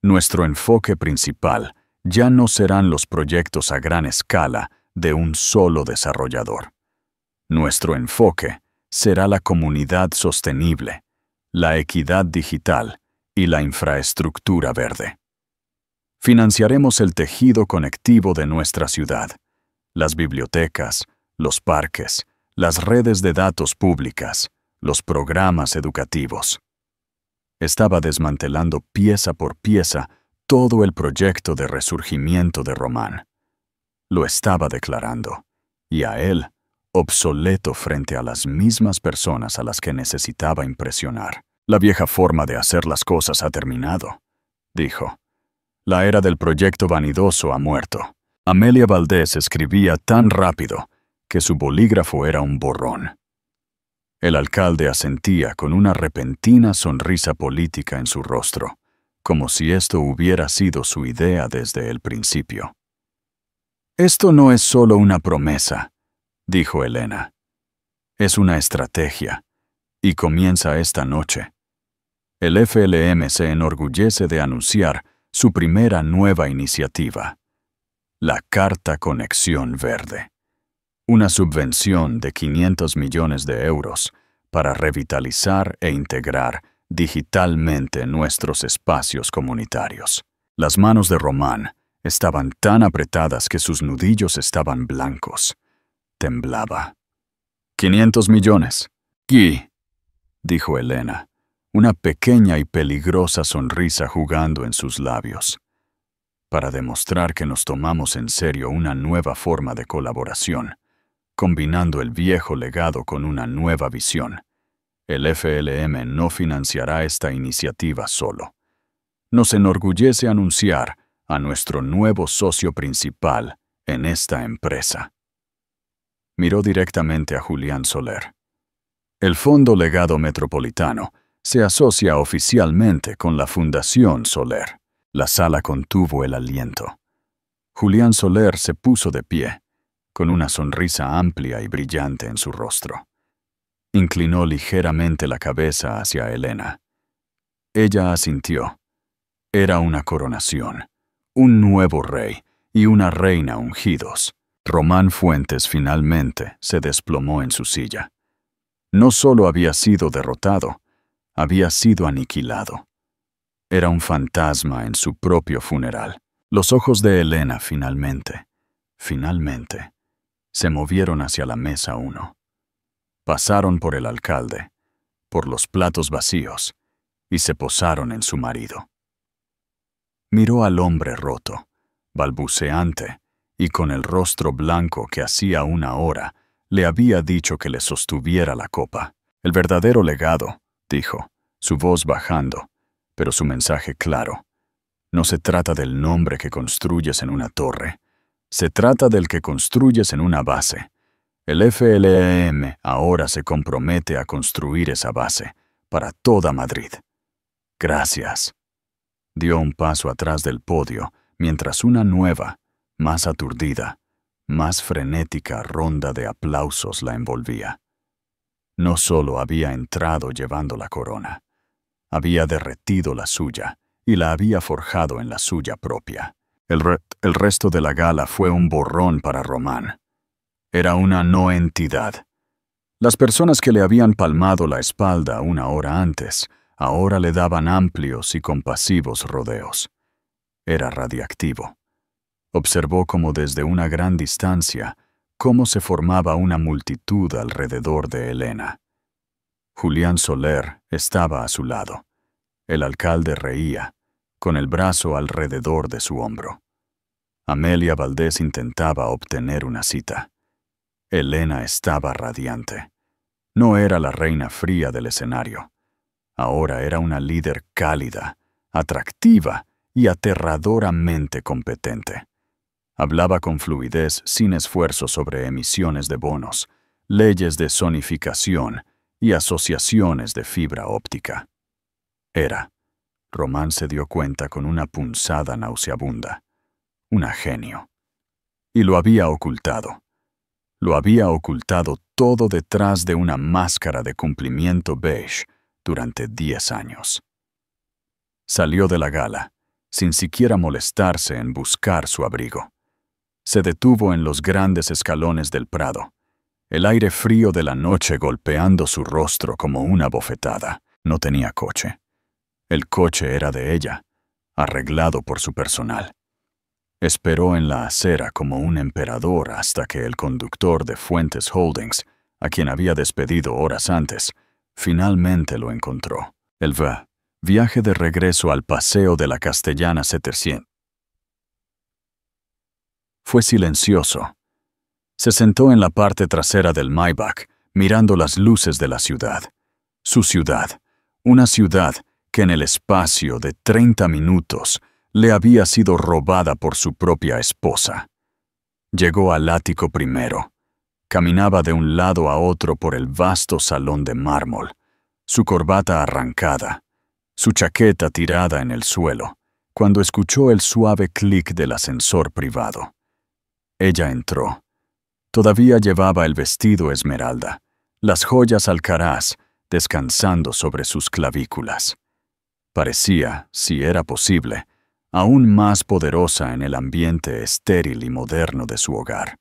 [SPEAKER 1] Nuestro enfoque principal ya no serán los proyectos a gran escala de un solo desarrollador. Nuestro enfoque será la comunidad sostenible, la equidad digital y la infraestructura verde. Financiaremos el tejido conectivo de nuestra ciudad, las bibliotecas, los parques, las redes de datos públicas, los programas educativos». Estaba desmantelando pieza por pieza todo el proyecto de resurgimiento de Román. Lo estaba declarando, y a él, obsoleto frente a las mismas personas a las que necesitaba impresionar. «La vieja forma de hacer las cosas ha terminado», dijo. «La era del proyecto vanidoso ha muerto». Amelia Valdés escribía tan rápido que su bolígrafo era un borrón. El alcalde asentía con una repentina sonrisa política en su rostro, como si esto hubiera sido su idea desde el principio. «Esto no es solo una promesa», dijo Elena. «Es una estrategia, y comienza esta noche. El FLM se enorgullece de anunciar su primera nueva iniciativa, la Carta Conexión Verde. Una subvención de 500 millones de euros para revitalizar e integrar digitalmente nuestros espacios comunitarios». Las manos de Román estaban tan apretadas que sus nudillos estaban blancos. Temblaba. «500 millones. ¿Qué?», dijo Elena, una pequeña y peligrosa sonrisa jugando en sus labios. «Para demostrar que nos tomamos en serio una nueva forma de colaboración, combinando el viejo legado con una nueva visión. El FLM no financiará esta iniciativa solo. Nos enorgullece anunciar a nuestro nuevo socio principal en esta empresa». Miró directamente a Julián Soler. «El Fondo Legado Metropolitano se asocia oficialmente con la Fundación Soler». La sala contuvo el aliento. Julián Soler se puso de pie, con una sonrisa amplia y brillante en su rostro. Inclinó ligeramente la cabeza hacia Elena. Ella asintió. Era una coronación, un nuevo rey y una reina ungidos. Román Fuentes finalmente se desplomó en su silla. No solo había sido derrotado, había sido aniquilado. Era un fantasma en su propio funeral. Los ojos de Elena finalmente, se movieron hacia la mesa 1. Pasaron por el alcalde, por los platos vacíos, y se posaron en su marido. Miró al hombre roto, balbuceante, y con el rostro blanco que hacía una hora le había dicho que le sostuviera la copa. «El verdadero legado», dijo, su voz bajando, pero su mensaje claro. No se trata del nombre que construyes en una torre. Se trata del que construyes en una base. El FLEM ahora se compromete a construir esa base para toda Madrid. Gracias. Dio un paso atrás del podio mientras una nueva, más aturdida, más frenética ronda de aplausos la envolvía. No solo había entrado llevando la corona, había derretido la suya y la había forjado en la suya propia. El resto de la gala fue un borrón para Román. Era una no entidad. Las personas que le habían palmado la espalda una hora antes, ahora le daban amplios y compasivos rodeos. Era radiactivo. Observó como desde una gran distancia cómo se formaba una multitud alrededor de Elena. Julián Soler estaba a su lado. El alcalde reía, con el brazo alrededor de su hombro. Amelia Valdés intentaba obtener una cita. Elena estaba radiante. No era la reina fría del escenario. Ahora era una líder cálida, atractiva y aterradoramente competente. Hablaba con fluidez sin esfuerzo sobre emisiones de bonos, leyes de zonificación y asociaciones de fibra óptica. Román se dio cuenta con una punzada nauseabunda, una genio. Y lo había ocultado. Lo había ocultado todo detrás de una máscara de cumplimiento beige durante 10 años. Salió de la gala, sin siquiera molestarse en buscar su abrigo. Se detuvo en los grandes escalones del Prado, el aire frío de la noche golpeando su rostro como una bofetada. No tenía coche. El coche era de ella, arreglado por su personal. Esperó en la acera como un emperador hasta que el conductor de Fuentes Holdings, a quien había despedido horas antes, finalmente lo encontró. El viaje de regreso al Paseo de la Castellana 700. Fue silencioso. Se sentó en la parte trasera del Maybach, mirando las luces de la ciudad. Su ciudad, una ciudad que en el espacio de 30 minutos le había sido robada por su propia esposa. Llegó al ático primero. Caminaba de un lado a otro por el vasto salón de mármol, su corbata arrancada, su chaqueta tirada en el suelo, cuando escuchó el suave clic del ascensor privado. Ella entró. Todavía llevaba el vestido esmeralda, las joyas alcaraz descansando sobre sus clavículas. Parecía, si era posible, aún más poderosa en el ambiente estéril y moderno de su hogar.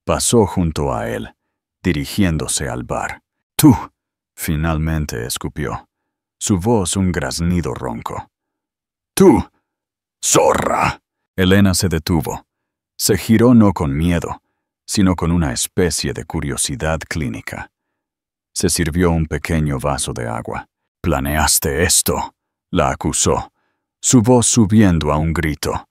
[SPEAKER 1] Pasó junto a él, dirigiéndose al bar. «Tú», finalmente escupió, su voz un graznido ronco. «Tú, zorra». Elena se detuvo. Se giró no con miedo, sino con una especie de curiosidad clínica. Se sirvió un pequeño vaso de agua. «¿Planeaste esto?», la acusó, su voz subiendo a un grito.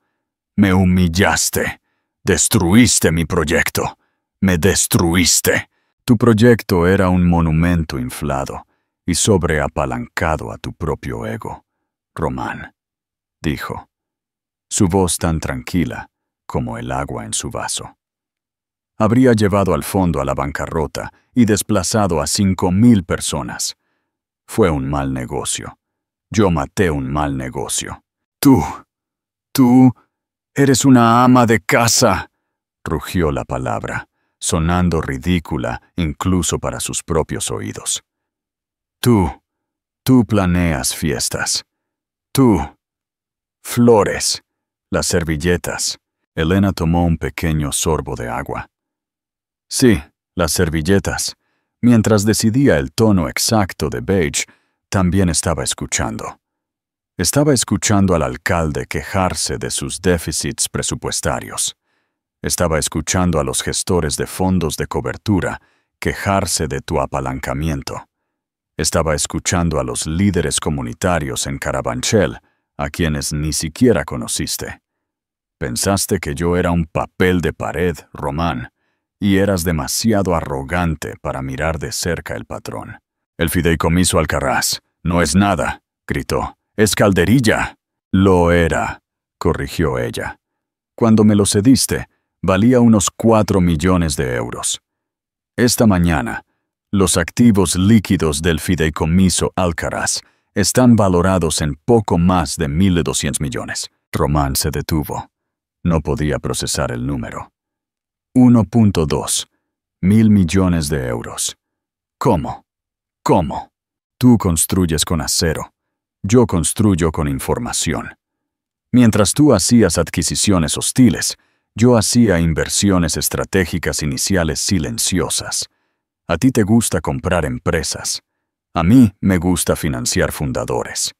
[SPEAKER 1] «Me humillaste. Destruiste mi proyecto. Me destruiste». Tu proyecto era un monumento inflado y sobreapalancado a tu propio ego, Román, dijo, su voz tan tranquila como el agua en su vaso. Habría llevado al fondo a la bancarrota y desplazado a 5,000 personas. Fue un mal negocio. Yo maté un mal negocio. Tú eres una ama de casa, rugió la palabra, sonando ridícula incluso para sus propios oídos. Tú planeas fiestas. Tú, flores, las servilletas. Elena tomó un pequeño sorbo de agua. Sí, las servilletas. Mientras decidía el tono exacto de beige, también estaba escuchando. Estaba escuchando al alcalde quejarse de sus déficits presupuestarios. Estaba escuchando a los gestores de fondos de cobertura quejarse de tu apalancamiento. Estaba escuchando a los líderes comunitarios en Carabanchel, a quienes ni siquiera conociste. Pensaste que yo era un papel de pared, Román, y eras demasiado arrogante para mirar de cerca el patrón. El fideicomiso Alcaraz no es nada, gritó. Es calderilla. Lo era, corrigió ella. Cuando me lo cediste, valía unos 4 millones de euros. Esta mañana, los activos líquidos del fideicomiso Alcaraz están valorados en poco más de 1.200 millones. Román se detuvo. No podía procesar el número. 1.2. 1.000 millones de euros. ¿Cómo? ¿Cómo? Tú construyes con acero. Yo construyo con información. Mientras tú hacías adquisiciones hostiles, yo hacía inversiones estratégicas iniciales silenciosas. A ti te gusta comprar empresas. A mí me gusta financiar fundadores.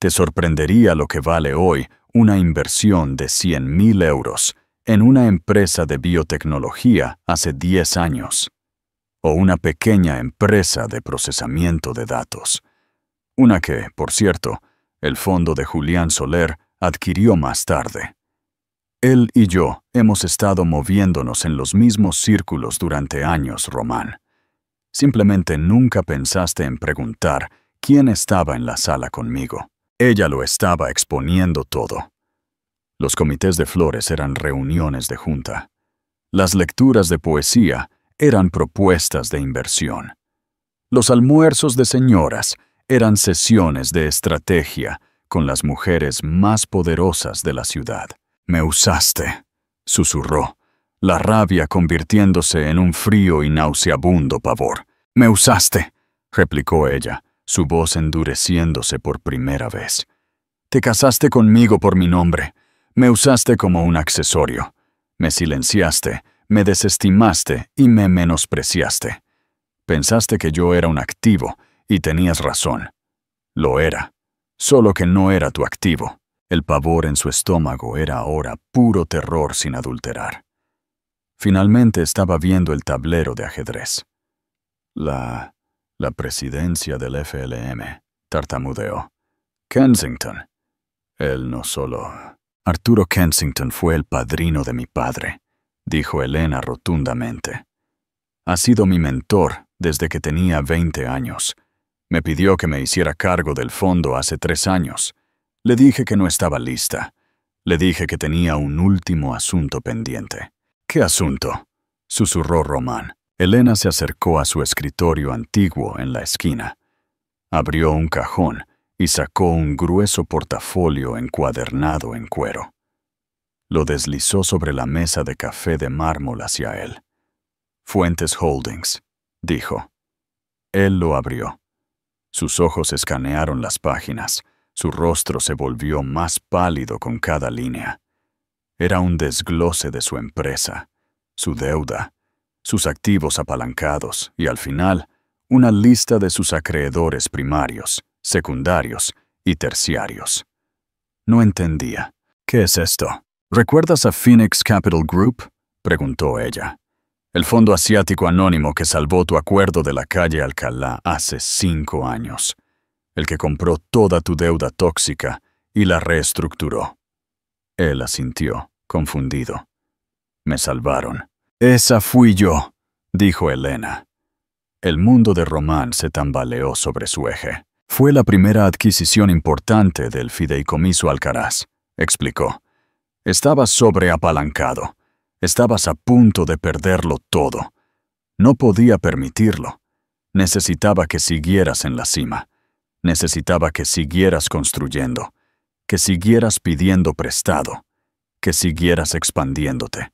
[SPEAKER 1] Te sorprendería lo que vale hoy una inversión de 100.000 euros en una empresa de biotecnología hace 10 años. O una pequeña empresa de procesamiento de datos. Una que, por cierto, el fondo de Julián Soler adquirió más tarde. Él y yo hemos estado moviéndonos en los mismos círculos durante años, Román. Simplemente nunca pensaste en preguntar quién estaba en la sala conmigo. Ella lo estaba exponiendo todo. Los comités de flores eran reuniones de junta. Las lecturas de poesía eran propuestas de inversión. Los almuerzos de señoras eran sesiones de estrategia con las mujeres más poderosas de la ciudad. «Me usaste», susurró, la rabia convirtiéndose en un frío y nauseabundo pavor. «Me usaste», replicó ella, su voz endureciéndose por primera vez. «Te casaste conmigo por mi nombre. Me usaste como un accesorio. Me silenciaste, me desestimaste y me menospreciaste. Pensaste que yo era un activo, y tenías razón. Lo era. Solo que no era tu activo». El pavor en su estómago era ahora puro terror sin adulterar. Finalmente estaba viendo el tablero de ajedrez. La presidencia del FLM, tartamudeó. Kensington. Él no solo... Arturo Kensington fue el padrino de mi padre, dijo Elena rotundamente. Ha sido mi mentor desde que tenía 20 años. Me pidió que me hiciera cargo del fondo hace 3 años. Le dije que no estaba lista. Le dije que tenía un último asunto pendiente. «¿Qué asunto?», susurró Román. Elena se acercó a su escritorio antiguo en la esquina. Abrió un cajón y sacó un grueso portafolio encuadernado en cuero. Lo deslizó sobre la mesa de café de mármol hacia él. «Fuentes Holdings», dijo. Él lo abrió. Sus ojos escanearon las páginas. Su rostro se volvió más pálido con cada línea. Era un desglose de su empresa, su deuda, sus activos apalancados y, al final, una lista de sus acreedores primarios, secundarios y terciarios. No entendía. «¿Qué es esto? ¿Recuerdas a Phoenix Capital Group?», preguntó ella. «El fondo asiático anónimo que salvó tu acuerdo de la calle Alcalá hace 5 años. El que compró toda tu deuda tóxica y la reestructuró». Él asintió, confundido. «Me salvaron». «Esa fui yo», dijo Elena. El mundo de Román se tambaleó sobre su eje. «Fue la primera adquisición importante del fideicomiso Alcaraz», explicó. «Estabas sobreapalancado. Estabas a punto de perderlo todo. No podía permitirlo. Necesitaba que siguieras en la cima. Necesitaba que siguieras construyendo, que siguieras pidiendo prestado, que siguieras expandiéndote,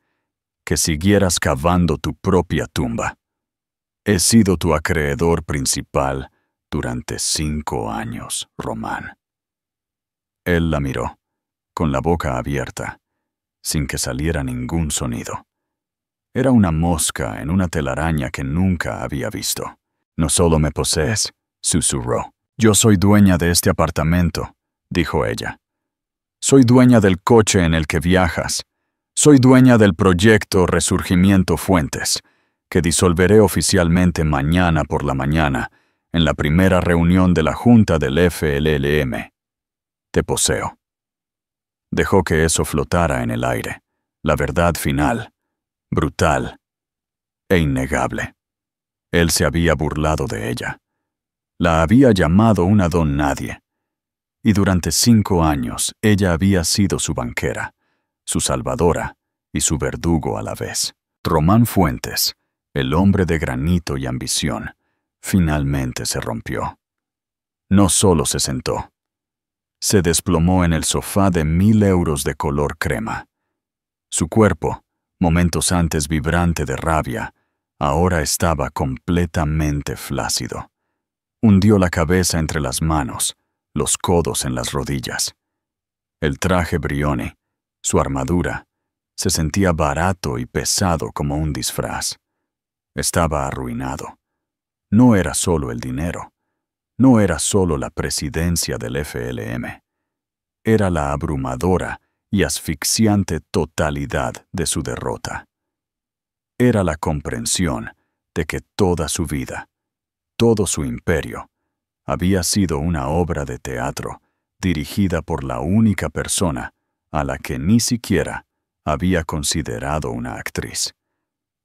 [SPEAKER 1] que siguieras cavando tu propia tumba. He sido tu acreedor principal durante 5 años, Román». Él la miró, con la boca abierta, sin que saliera ningún sonido. Era una mosca en una telaraña que nunca había visto. «No solo me posees», susurró. «Yo soy dueña de este apartamento», dijo ella. «Soy dueña del coche en el que viajas. Soy dueña del proyecto Resurgimiento Fuentes, que disolveré oficialmente mañana por la mañana, en la primera reunión de la Junta del FLLM. Te poseo». Dejó que eso flotara en el aire, la verdad final, brutal e innegable. Él se había burlado de ella. La había llamado una don nadie. y durante 5 años ella había sido su banquera, su salvadora y su verdugo a la vez. Román Fuentes, el hombre de granito y ambición, finalmente se rompió. No solo se sentó, se desplomó en el sofá de 1000 euros de color crema. Su cuerpo, momentos antes vibrante de rabia, ahora estaba completamente flácido. Hundió la cabeza entre las manos, los codos en las rodillas. El traje Brioni, su armadura, se sentía barato y pesado como un disfraz. Estaba arruinado. No era solo el dinero. No era solo la presidencia del FLM. Era la abrumadora y asfixiante totalidad de su derrota. Era la comprensión de que toda su vida, todo su imperio, había sido una obra de teatro dirigida por la única persona a la que ni siquiera había considerado una actriz.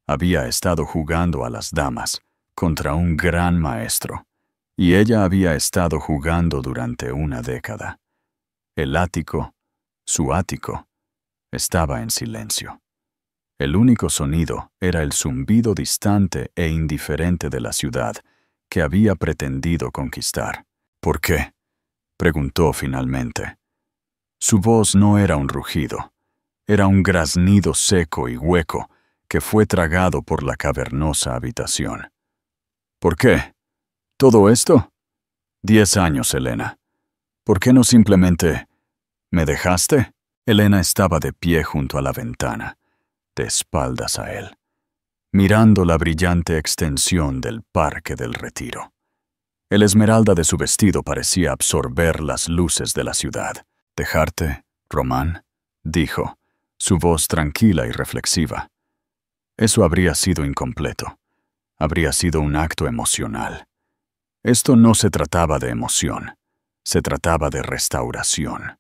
[SPEAKER 1] Había estado jugando a las damas contra un gran maestro, y ella había estado jugando durante una década. El ático, su ático, estaba en silencio. El único sonido era el zumbido distante e indiferente de la ciudad que había pretendido conquistar. ¿Por qué?, preguntó finalmente. Su voz no era un rugido, era un graznido seco y hueco que fue tragado por la cavernosa habitación. ¿Por qué? ¿Todo esto? 10 años, Elena. ¿Por qué no simplemente... ¿Me dejaste? Elena estaba de pie junto a la ventana, de espaldas a él, mirando la brillante extensión del Parque del Retiro. El esmeralda de su vestido parecía absorber las luces de la ciudad. «¿Dejarte, Román?», dijo, su voz tranquila y reflexiva. Eso habría sido incompleto. Habría sido un acto emocional. Esto no se trataba de emoción. Se trataba de restauración.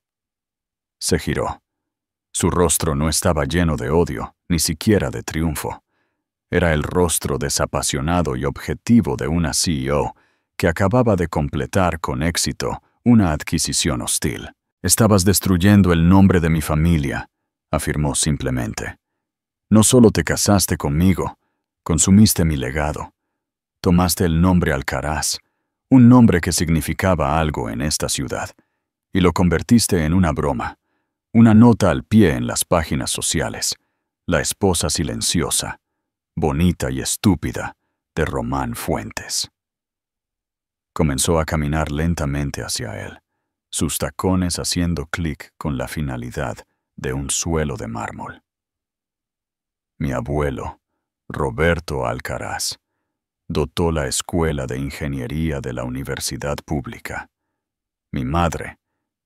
[SPEAKER 1] Se giró. Su rostro no estaba lleno de odio, ni siquiera de triunfo. Era el rostro desapasionado y objetivo de una CEO que acababa de completar con éxito una adquisición hostil. «Estabas destruyendo el nombre de mi familia», afirmó simplemente. «No solo te casaste conmigo, consumiste mi legado. Tomaste el nombre Alcaraz, un nombre que significaba algo en esta ciudad, y lo convertiste en una broma, una nota al pie en las páginas sociales, la esposa silenciosa, bonita y estúpida de Román Fuentes». Comenzó a caminar lentamente hacia él, sus tacones haciendo clic con la finalidad de un suelo de mármol. «Mi abuelo, Roberto Alcaraz, dotó la Escuela de Ingeniería de la Universidad Pública. Mi madre,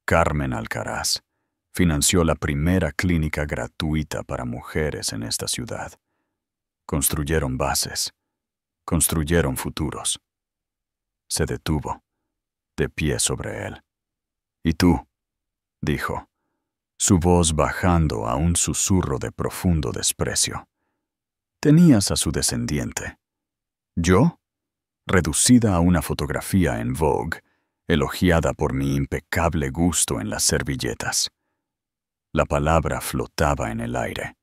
[SPEAKER 1] Carmen Alcaraz, financió la primera clínica gratuita para mujeres en esta ciudad. Construyeron bases, construyeron futuros». Se detuvo, de pie sobre él. «¿Y tú?», dijo, su voz bajando a un susurro de profundo desprecio. «Tenías a su descendiente. ¿Yo?», reducida a una fotografía en Vogue, elogiada por mi impecable gusto en las servilletas. La palabra flotaba en el aire,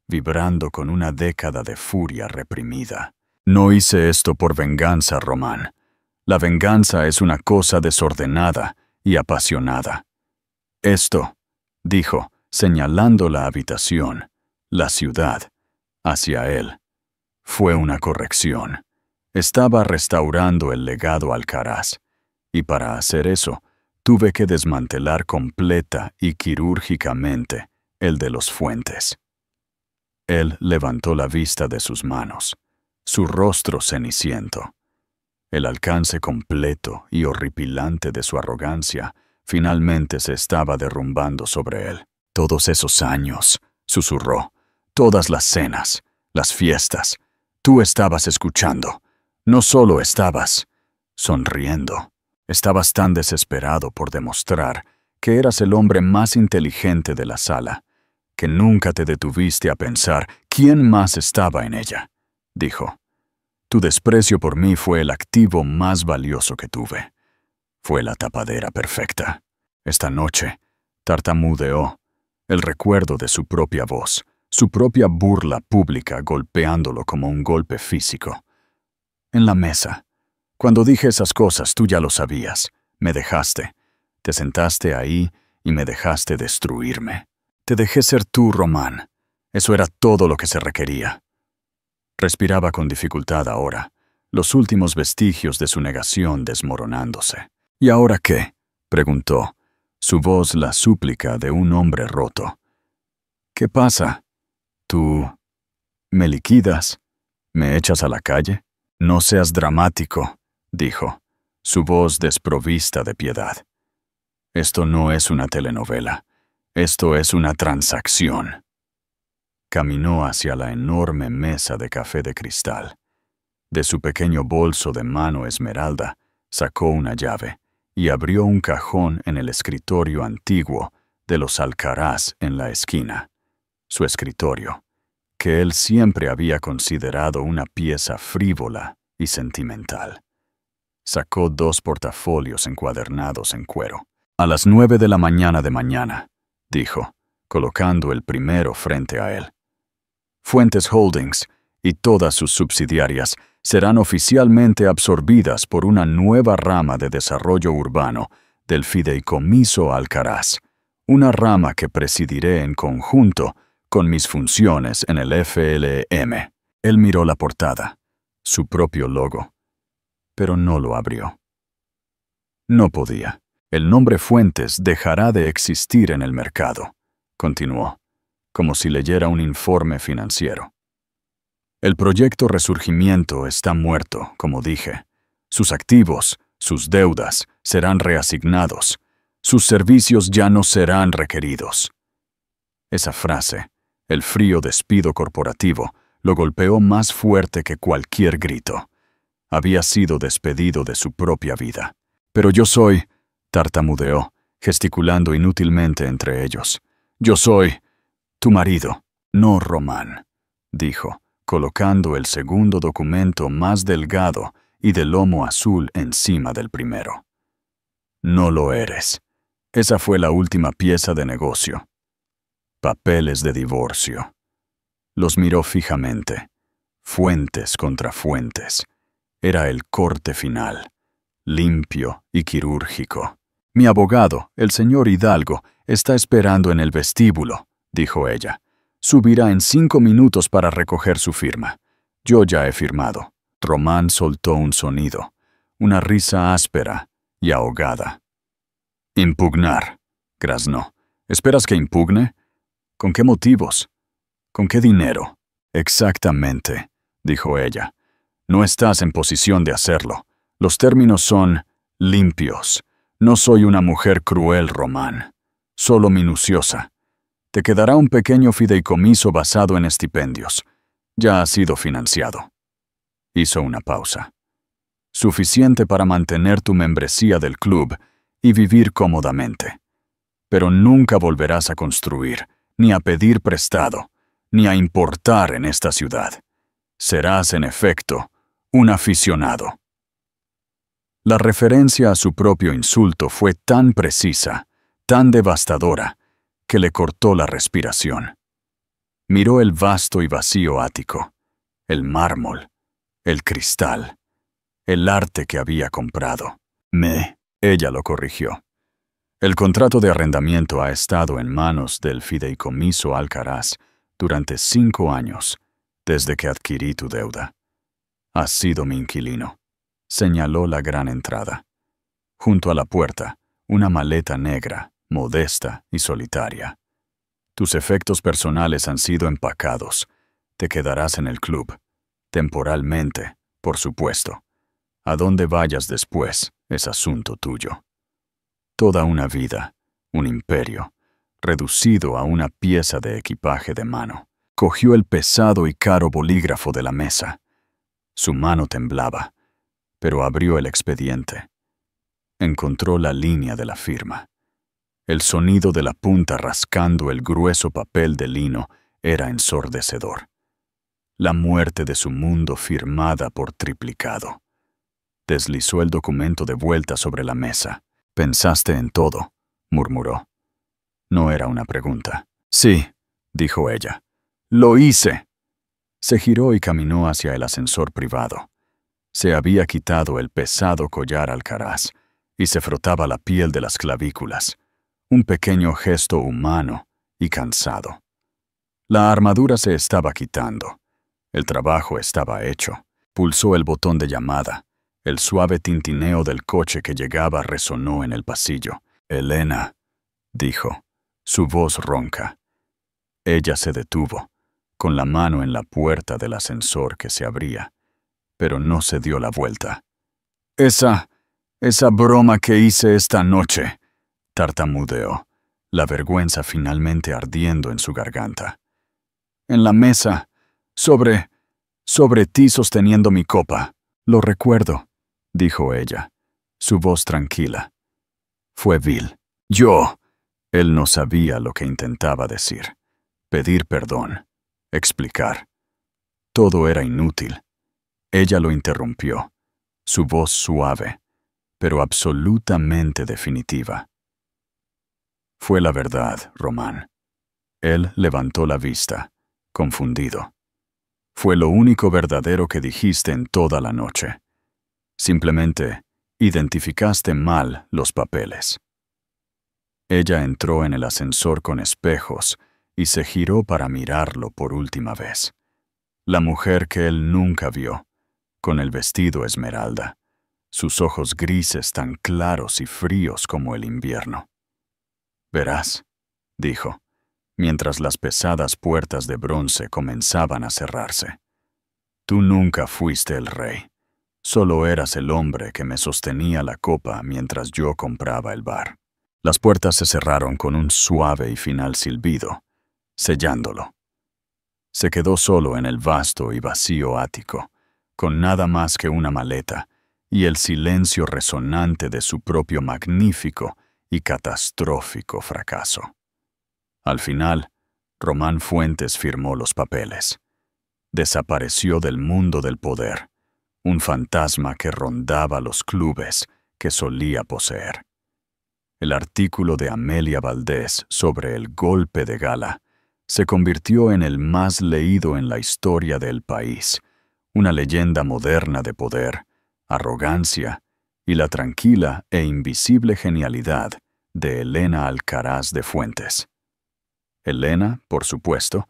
[SPEAKER 1] vibrando con una década de furia reprimida. «No hice esto por venganza, Román. La venganza es una cosa desordenada y apasionada. Esto», dijo, señalando la habitación, la ciudad, hacia él, «fue una corrección. Estaba restaurando el legado Alcaraz, y para hacer eso, tuve que desmantelar completa y quirúrgicamente el de los Fuentes». Él levantó la vista de sus manos, su rostro ceniciento. El alcance completo y horripilante de su arrogancia finalmente se estaba derrumbando sobre él. «Todos esos años», susurró, «todas las cenas, las fiestas, tú estabas escuchando. No solo estabas sonriendo, estabas tan desesperado por demostrar que eras el hombre más inteligente de la sala, que nunca te detuviste a pensar quién más estaba en ella», dijo. «Tu desprecio por mí fue el activo más valioso que tuve. Fue la tapadera perfecta. Esta noche, tartamudeó, el recuerdo de su propia voz, su propia burla pública golpeándolo como un golpe físico. En la mesa. Cuando dije esas cosas, tú ya lo sabías. Me dejaste. Te sentaste ahí y me dejaste destruirme. Te dejé ser tú, Román. Eso era todo lo que se requería. Respiraba con dificultad ahora, los últimos vestigios de su negación desmoronándose. ¿Y ahora qué?, preguntó, su voz la súplica de un hombre roto. ¿Qué pasa? ¿Tú me liquidas? ¿Me echas a la calle? No seas dramático, dijo, su voz desprovista de piedad. Esto no es una telenovela. Esto es una transacción. Caminó hacia la enorme mesa de café de cristal. De su pequeño bolso de mano esmeralda, sacó una llave y abrió un cajón en el escritorio antiguo de los Alcaraz en la esquina. Su escritorio, que él siempre había considerado una pieza frívola y sentimental. Sacó 2 portafolios encuadernados en cuero. A las 9 de la mañana, dijo, colocando el primero frente a él. Fuentes Holdings y todas sus subsidiarias serán oficialmente absorbidas por una nueva rama de desarrollo urbano del Fideicomiso Alcaraz, una rama que presidiré en conjunto con mis funciones en el FLM. Él miró la portada, su propio logo, pero no lo abrió. No podía. El nombre Fuentes dejará de existir en el mercado, continuó, como si leyera un informe financiero. El proyecto Resurgimiento está muerto, como dije. Sus activos, sus deudas, serán reasignados. Sus servicios ya no serán requeridos. Esa frase, el frío despido corporativo, lo golpeó más fuerte que cualquier grito. Había sido despedido de su propia vida. Pero yo soy, tartamudeó, gesticulando inútilmente entre ellos. Yo soy tu marido, no Román, dijo, colocando el segundo documento más delgado y de lomo azul encima del primero. No lo eres. Esa fue la última pieza de negocio. Papeles de divorcio. Los miró fijamente. Fuentes contra fuentes. Era el corte final, limpio y quirúrgico. Mi abogado, el señor Hidalgo, está esperando en el vestíbulo, dijo ella. Subirá en 5 minutos para recoger su firma. Yo ya he firmado. Román soltó un sonido, una risa áspera y ahogada. Impugnar, graznó. ¿Esperas que impugne? ¿Con qué motivos? ¿Con qué dinero? Exactamente, dijo ella. No estás en posición de hacerlo. Los términos son limpios. No soy una mujer cruel, Román. Solo minuciosa. Te quedará un pequeño fideicomiso basado en estipendios. Ya ha sido financiado. Hizo una pausa. Suficiente para mantener tu membresía del club y vivir cómodamente. Pero nunca volverás a construir, ni a pedir prestado, ni a importar en esta ciudad. Serás, en efecto, un aficionado. La referencia a su propio insulto fue tan precisa, tan devastadora, que le cortó la respiración. Miró el vasto y vacío ático, el mármol, el cristal, el arte que había comprado. Ella lo corrigió. El contrato de arrendamiento ha estado en manos del Fideicomiso Alcaraz durante 5 años, desde que adquirí tu deuda. Has sido mi inquilino. Señaló la gran entrada. Junto a la puerta, una maleta negra, modesta y solitaria. Tus efectos personales han sido empacados. Te quedarás en el club. Temporalmente, por supuesto. A dónde vayas después es asunto tuyo. Toda una vida, un imperio, reducido a una pieza de equipaje de mano. Cogió el pesado y caro bolígrafo de la mesa. Su mano temblaba, pero abrió el expediente. Encontró la línea de la firma. El sonido de la punta rascando el grueso papel de lino era ensordecedor. La muerte de su mundo firmada por triplicado. Deslizó el documento de vuelta sobre la mesa. Pensaste en todo. murmuró. No era una pregunta. Sí, dijo ella. Lo hice. Se giró y caminó hacia el ascensor privado. Se había quitado el pesado collar alcaraz y se frotaba la piel de las clavículas, un pequeño gesto humano y cansado. La armadura se estaba quitando. El trabajo estaba hecho. Pulsó el botón de llamada. El suave tintineo del coche que llegaba resonó en el pasillo. «Elena», dijo, su voz ronca. Ella se detuvo, con la mano en la puerta del ascensor que se abría, pero no se dio la vuelta. Esa broma que hice esta noche», tartamudeó, la vergüenza finalmente ardiendo en su garganta. «En la mesa, sobre ti sosteniendo mi copa». «Lo recuerdo», dijo ella, su voz tranquila. «Fue vil». Él no sabía lo que intentaba decir. Pedir perdón. Explicar. Todo era inútil. Ella lo interrumpió, su voz suave, pero absolutamente definitiva. «Fue la verdad, Román». Él levantó la vista, confundido. «Fue lo único verdadero que dijiste en toda la noche. Simplemente identificaste mal los papeles». Ella entró en el ascensor con espejos y se giró para mirarlo por última vez. La mujer que él nunca vio, con el vestido esmeralda, sus ojos grises tan claros y fríos como el invierno. «Verás», dijo, mientras las pesadas puertas de bronce comenzaban a cerrarse. «Tú nunca fuiste el rey. Solo eras el hombre que me sostenía la copa mientras yo compraba el bar». Las puertas se cerraron con un suave y final silbido, sellándolo. Se quedó solo en el vasto y vacío ático, con nada más que una maleta y el silencio resonante de su propio magnífico y catastrófico fracaso. Al final, Román Fuentes firmó los papeles. Desapareció del mundo del poder, un fantasma que rondaba los clubes que solía poseer. El artículo de Amelia Valdés sobre el golpe de gala se convirtió en el más leído en la historia del país, una leyenda moderna de poder, arrogancia y la tranquila e invisible genialidad de Elena Alcaraz de Fuentes. Elena, por supuesto,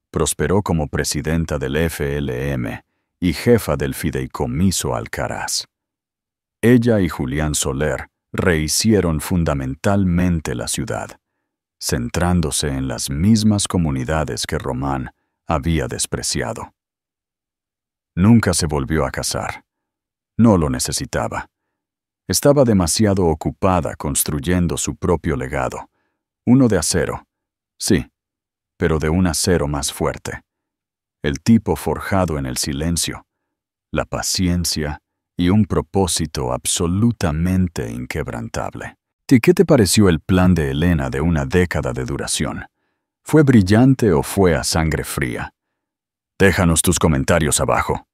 [SPEAKER 1] prosperó como presidenta del FLM y jefa del fideicomiso Alcaraz. Ella y Julián Soler rehicieron fundamentalmente la ciudad, centrándose en las mismas comunidades que Román había despreciado. Nunca se volvió a casar. No lo necesitaba. Estaba demasiado ocupada construyendo su propio legado, uno de acero, sí, pero de un acero más fuerte. El tipo forjado en el silencio, la paciencia y un propósito absolutamente inquebrantable. ¿Qué te pareció el plan de Elena de una década de duración? ¿Fue brillante o fue a sangre fría? Déjanos tus comentarios abajo.